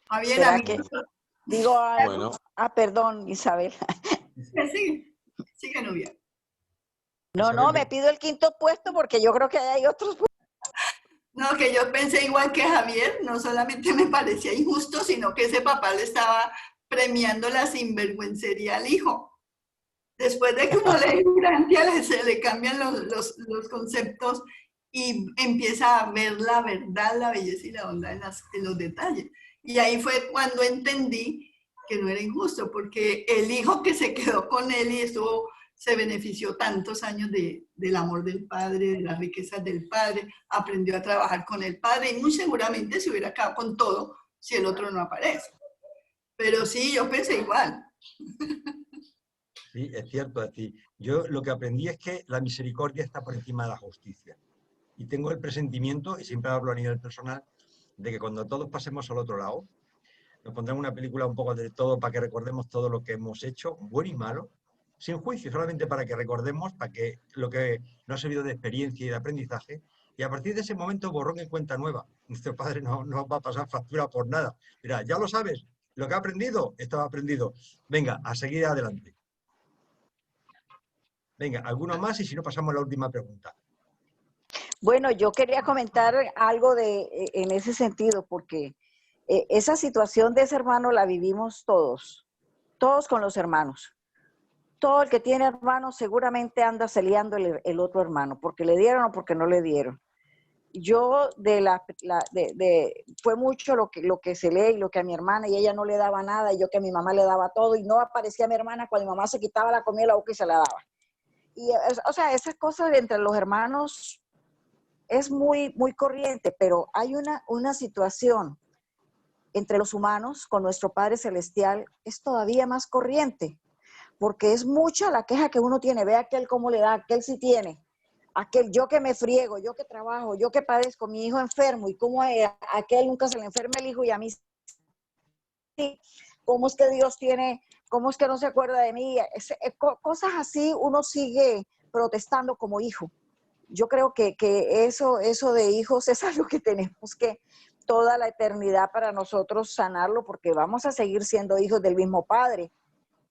Javier, ¿Será a mí... que digo algo? Bueno. Perdón, Isabel. Sigue, Nubia. No, Isabel, me pido el quinto puesto porque yo creo que hay otros. No, que yo pensé igual que Javier, no solamente me parecía injusto, sino que ese papá le estaba premiando la sinvergüencería al hijo. Después de que uno lee Urantia, se le cambian los conceptos y empieza a ver la verdad, la belleza y la bondad en los detalles. Y ahí fue cuando entendí que no era injusto, porque el hijo que se quedó con él y se benefició tantos años del amor del padre, de las riquezas del padre, aprendió a trabajar con el padre y muy seguramente se hubiera quedado con todo si el otro no aparece. Pero sí, yo pensé igual. Sí, es cierto. Es decir, yo lo que aprendí es que la misericordia está por encima de la justicia. Y tengo el presentimiento, y siempre hablo a nivel personal, de que cuando todos pasemos al otro lado, nos pondrán una película un poco de todo para que recordemos todo lo que hemos hecho, bueno y malo, sin juicio, solamente para que recordemos, para que lo que nos ha servido de experiencia y de aprendizaje, y a partir de ese momento borrón en cuenta nueva. Nuestro padre no va a pasar factura por nada. Mira, ya lo sabes, lo que ha aprendido, estaba aprendido. Venga, a seguir adelante. Venga, alguno más y si no pasamos a la última pregunta. Bueno, yo quería comentar algo en ese sentido, porque esa situación de ese hermano la vivimos todos con los hermanos. Todo el que tiene hermanos seguramente anda celeando el otro hermano, porque le dieron o porque no le dieron. Yo fue mucho lo que se lee y lo que a mi hermana, y ella no le daba nada, y yo que a mi mamá le daba todo, y no aparecía mi hermana cuando mi mamá se quitaba la comida de la boca y se la daba. Y, o sea, esas cosas entre los hermanos es muy, muy corriente, pero hay una situación entre los humanos con nuestro Padre Celestial, es todavía más corriente, porque es mucha la queja que uno tiene. Ve aquel cómo le da, aquel sí tiene, aquel yo que me friego, yo que trabajo, yo que padezco, mi hijo enfermo, y cómo a aquel nunca se le enferma el hijo y a mí sí. ¿Cómo es que Dios tiene, cómo es que no se acuerda de mí? Cosas así uno sigue protestando como hijo. Yo creo que eso de hijos es algo que tenemos que toda la eternidad para nosotros sanarlo, porque vamos a seguir siendo hijos del mismo Padre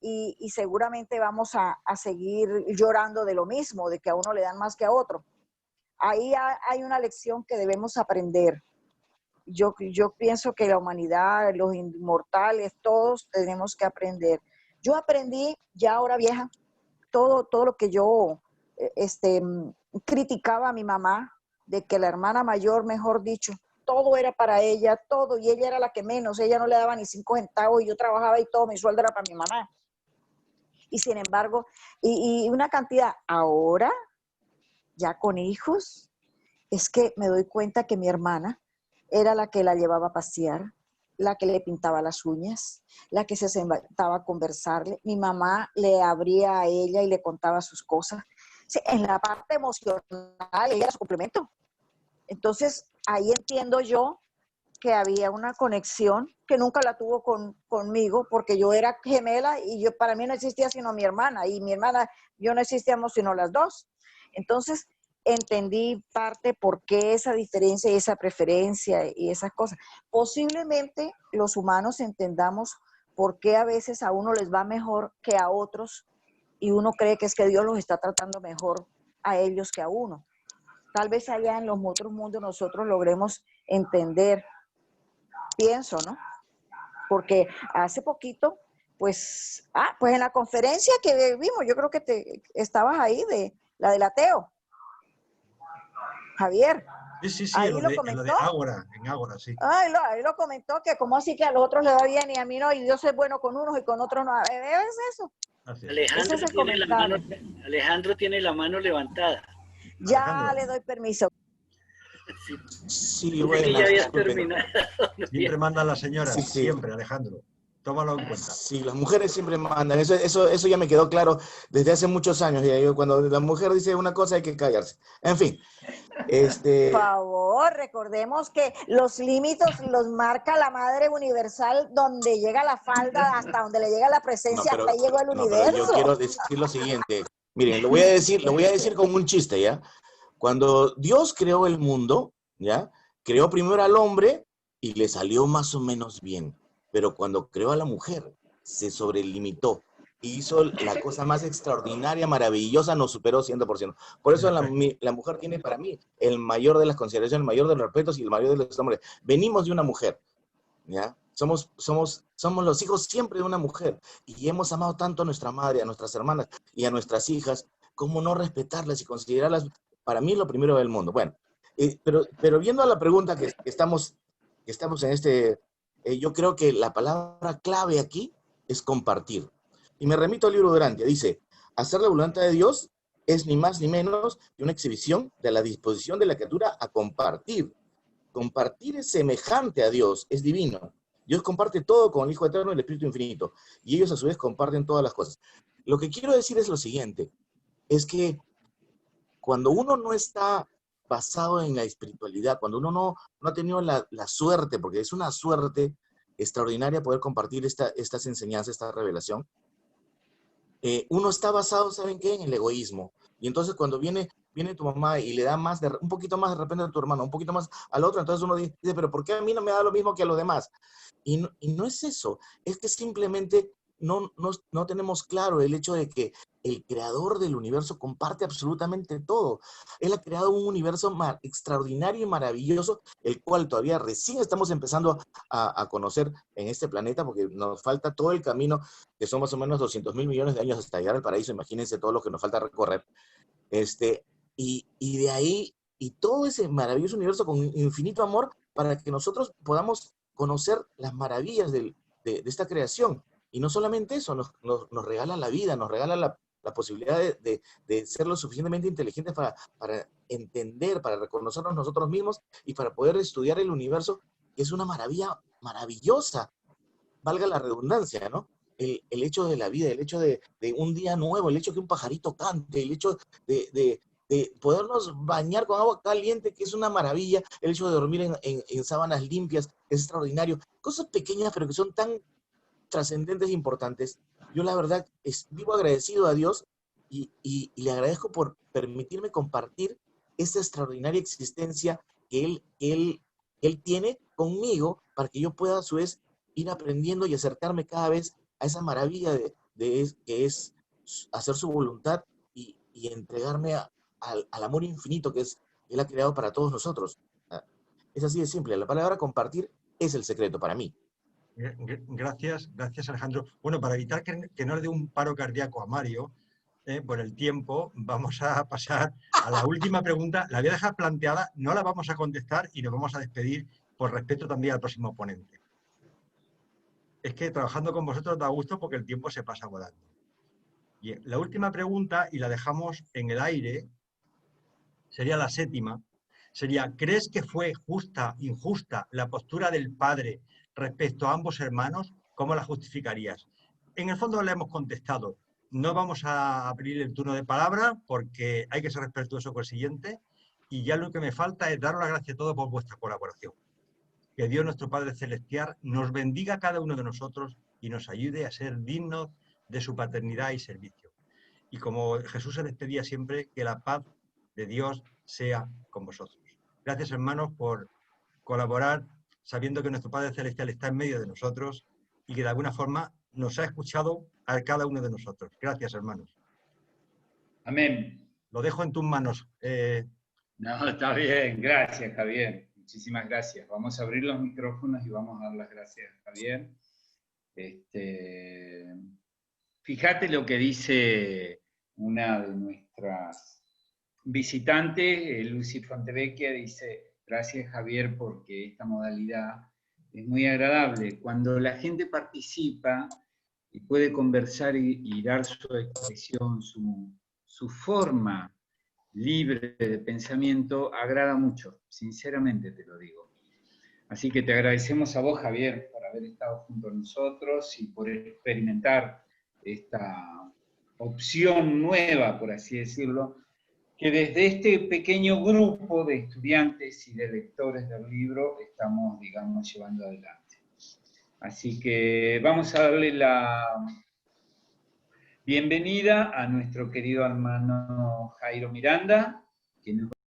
y seguramente vamos a seguir llorando de lo mismo, de que a uno le dan más que a otro. Ahí hay una lección que debemos aprender. Yo pienso que la humanidad, los inmortales, todos tenemos que aprender. Yo aprendí, ya ahora vieja, todo lo que yo criticaba a mi mamá, de que la hermana mayor, mejor dicho, todo era para ella, todo, y ella era la que menos, ella no le daba ni 5 centavos, y yo trabajaba y todo, mi sueldo era para mi mamá. Y sin embargo, y una cantidad, ahora, ya con hijos, es que me doy cuenta que mi hermana era la que la llevaba a pasear, la que le pintaba las uñas, la que se sentaba a conversarle. Mi mamá le abría a ella y le contaba sus cosas. Sí, en la parte emocional, ella era su complemento. Entonces, ahí entiendo yo que había una conexión que nunca la tuvo conmigo, porque yo era gemela y para mí no existía sino mi hermana, y mi hermana, yo no existíamos sino las dos. Entonces, entendí parte por qué esa diferencia y esa preferencia y esas cosas. Posiblemente los humanos entendamos por qué a veces a uno les va mejor que a otros y uno cree que es que Dios los está tratando mejor a ellos que a uno. Tal vez allá en los otros mundos nosotros logremos entender, pienso, ¿no? Porque hace poquito, pues en la conferencia que vimos, yo creo que estabas ahí, de la del ateo, Javier. Sí, ahí lo de Ágora, en Ágora, sí. Ahí lo comentó, que como así que a los otros le va bien y a mí no, y Dios es bueno con unos y con otros no. ¿Es eso? Alejandro tiene la mano levantada. Ya Alejandro. le doy permiso. Sí, bueno. Ya habías terminado. Siempre manda la señora, sí. Siempre, Alejandro. Tómalo en cuenta. Sí, las mujeres siempre mandan. Eso ya me quedó claro desde hace muchos años. Ya cuando la mujer dice una cosa hay que callarse. En fin. Por favor, recordemos que los límites los marca la Madre Universal, donde llega la falda, hasta donde le llega la presencia, hasta ahí llegó el universo. Pero yo quiero decir lo siguiente. Miren, lo voy a decir como un chiste, ¿ya? Cuando Dios creó el mundo, ¿ya? Creó primero al hombre y le salió más o menos bien. Pero cuando creó a la mujer, se sobrelimitó. Hizo la cosa más extraordinaria, maravillosa, nos superó 100%. Por eso la mujer tiene para mí el mayor de las consideraciones, el mayor de los respetos y el mayor de los hombres. Venimos de una mujer, ¿ya? Somos los hijos siempre de una mujer y hemos amado tanto a nuestra madre, a nuestras hermanas y a nuestras hijas, como no respetarlas y considerarlas, para mí, lo primero del mundo. Bueno, pero viendo a la pregunta que estamos en este, yo creo que la palabra clave aquí es compartir. Y me remito al libro de Durantia, dice, hacer la voluntad de Dios es ni más ni menos que una exhibición de la disposición de la criatura a compartir. Compartir es semejante a Dios, es divino. Dios comparte todo con el Hijo Eterno y el Espíritu Infinito, y ellos a su vez comparten todas las cosas. Lo que quiero decir es lo siguiente, es que cuando uno no está basado en la espiritualidad, cuando uno no ha tenido la suerte, porque es una suerte extraordinaria poder compartir estas enseñanzas, esta revelación, uno está basado, ¿saben qué? En el egoísmo. Y entonces cuando viene tu mamá y le da un poquito más de repente a tu hermano, un poquito más al otro, entonces uno dice, pero ¿por qué a mí no me da lo mismo que a los demás? Y no es eso, es que simplemente no tenemos claro el hecho de que el creador del universo comparte absolutamente todo. Él ha creado un universo extraordinario y maravilloso, el cual todavía recién estamos empezando a conocer en este planeta, porque nos falta todo el camino, que son más o menos 200.000 millones de años hasta llegar al paraíso. Imagínense todo lo que nos falta recorrer. Y de ahí, y todo ese maravilloso universo con infinito amor, para que nosotros podamos conocer las maravillas de esta creación. Y no solamente eso, nos regala la vida, nos regala la posibilidad de ser lo suficientemente inteligentes para entender, para reconocernos nosotros mismos y para poder estudiar el universo, que es una maravilla maravillosa, valga la redundancia, ¿no? El hecho de la vida, el hecho de un día nuevo, el hecho que un pajarito cante, el hecho de podernos bañar con agua caliente, que es una maravilla, el hecho de dormir en sábanas limpias, es extraordinario. Cosas pequeñas, pero que son tan trascendentes e importantes. Yo la verdad vivo agradecido a Dios y le agradezco por permitirme compartir esta extraordinaria existencia que Él tiene conmigo, para que yo pueda a su vez ir aprendiendo y acercarme cada vez a esa maravilla que es hacer su voluntad y entregarme al amor infinito que Él ha creado para todos nosotros. Es así de simple. La palabra compartir es el secreto para mí. Gracias, Alejandro. Bueno, para evitar que no le dé un paro cardíaco a Mario, por el tiempo, vamos a pasar a la última pregunta. La voy a dejar planteada, no la vamos a contestar y nos vamos a despedir por respeto también al próximo ponente. Es que trabajando con vosotros da gusto porque el tiempo se pasa volando. Bien, la última pregunta, y la dejamos en el aire, sería la séptima. Sería, ¿crees que fue justa, injusta la postura del padre respecto a ambos hermanos? ¿Cómo la justificarías? En el fondo le hemos contestado. No vamos a abrir el turno de palabra porque hay que ser respetuoso con el siguiente, y ya lo que me falta es daros las gracias a todos por vuestra colaboración. Que Dios nuestro Padre Celestial nos bendiga a cada uno de nosotros y nos ayude a ser dignos de su paternidad y servicio. Y como Jesús se despedía siempre, que la paz de Dios sea con vosotros. Gracias, hermanos, por colaborar, sabiendo que nuestro Padre Celestial está en medio de nosotros y que de alguna forma nos ha escuchado a cada uno de nosotros. Gracias, hermanos. Amén. Lo dejo en tus manos. No, está bien. Gracias, Javier. Muchísimas gracias. Vamos a abrir los micrófonos y vamos a dar las gracias a Javier. Fíjate lo que dice una de nuestras visitantes, Lucy Fontevecchia, dice: gracias Javier porque esta modalidad es muy agradable. Cuando la gente participa y puede conversar y dar su expresión, su forma libre de pensamiento, agrada mucho, sinceramente te lo digo. Así que te agradecemos a vos, Javier, por haber estado junto a nosotros y por experimentar esta opción nueva, por así decirlo, que desde este pequeño grupo de estudiantes y de lectores del libro estamos, digamos, llevando adelante. Así que vamos a darle la bienvenida a nuestro querido hermano Jairo Miranda, que nos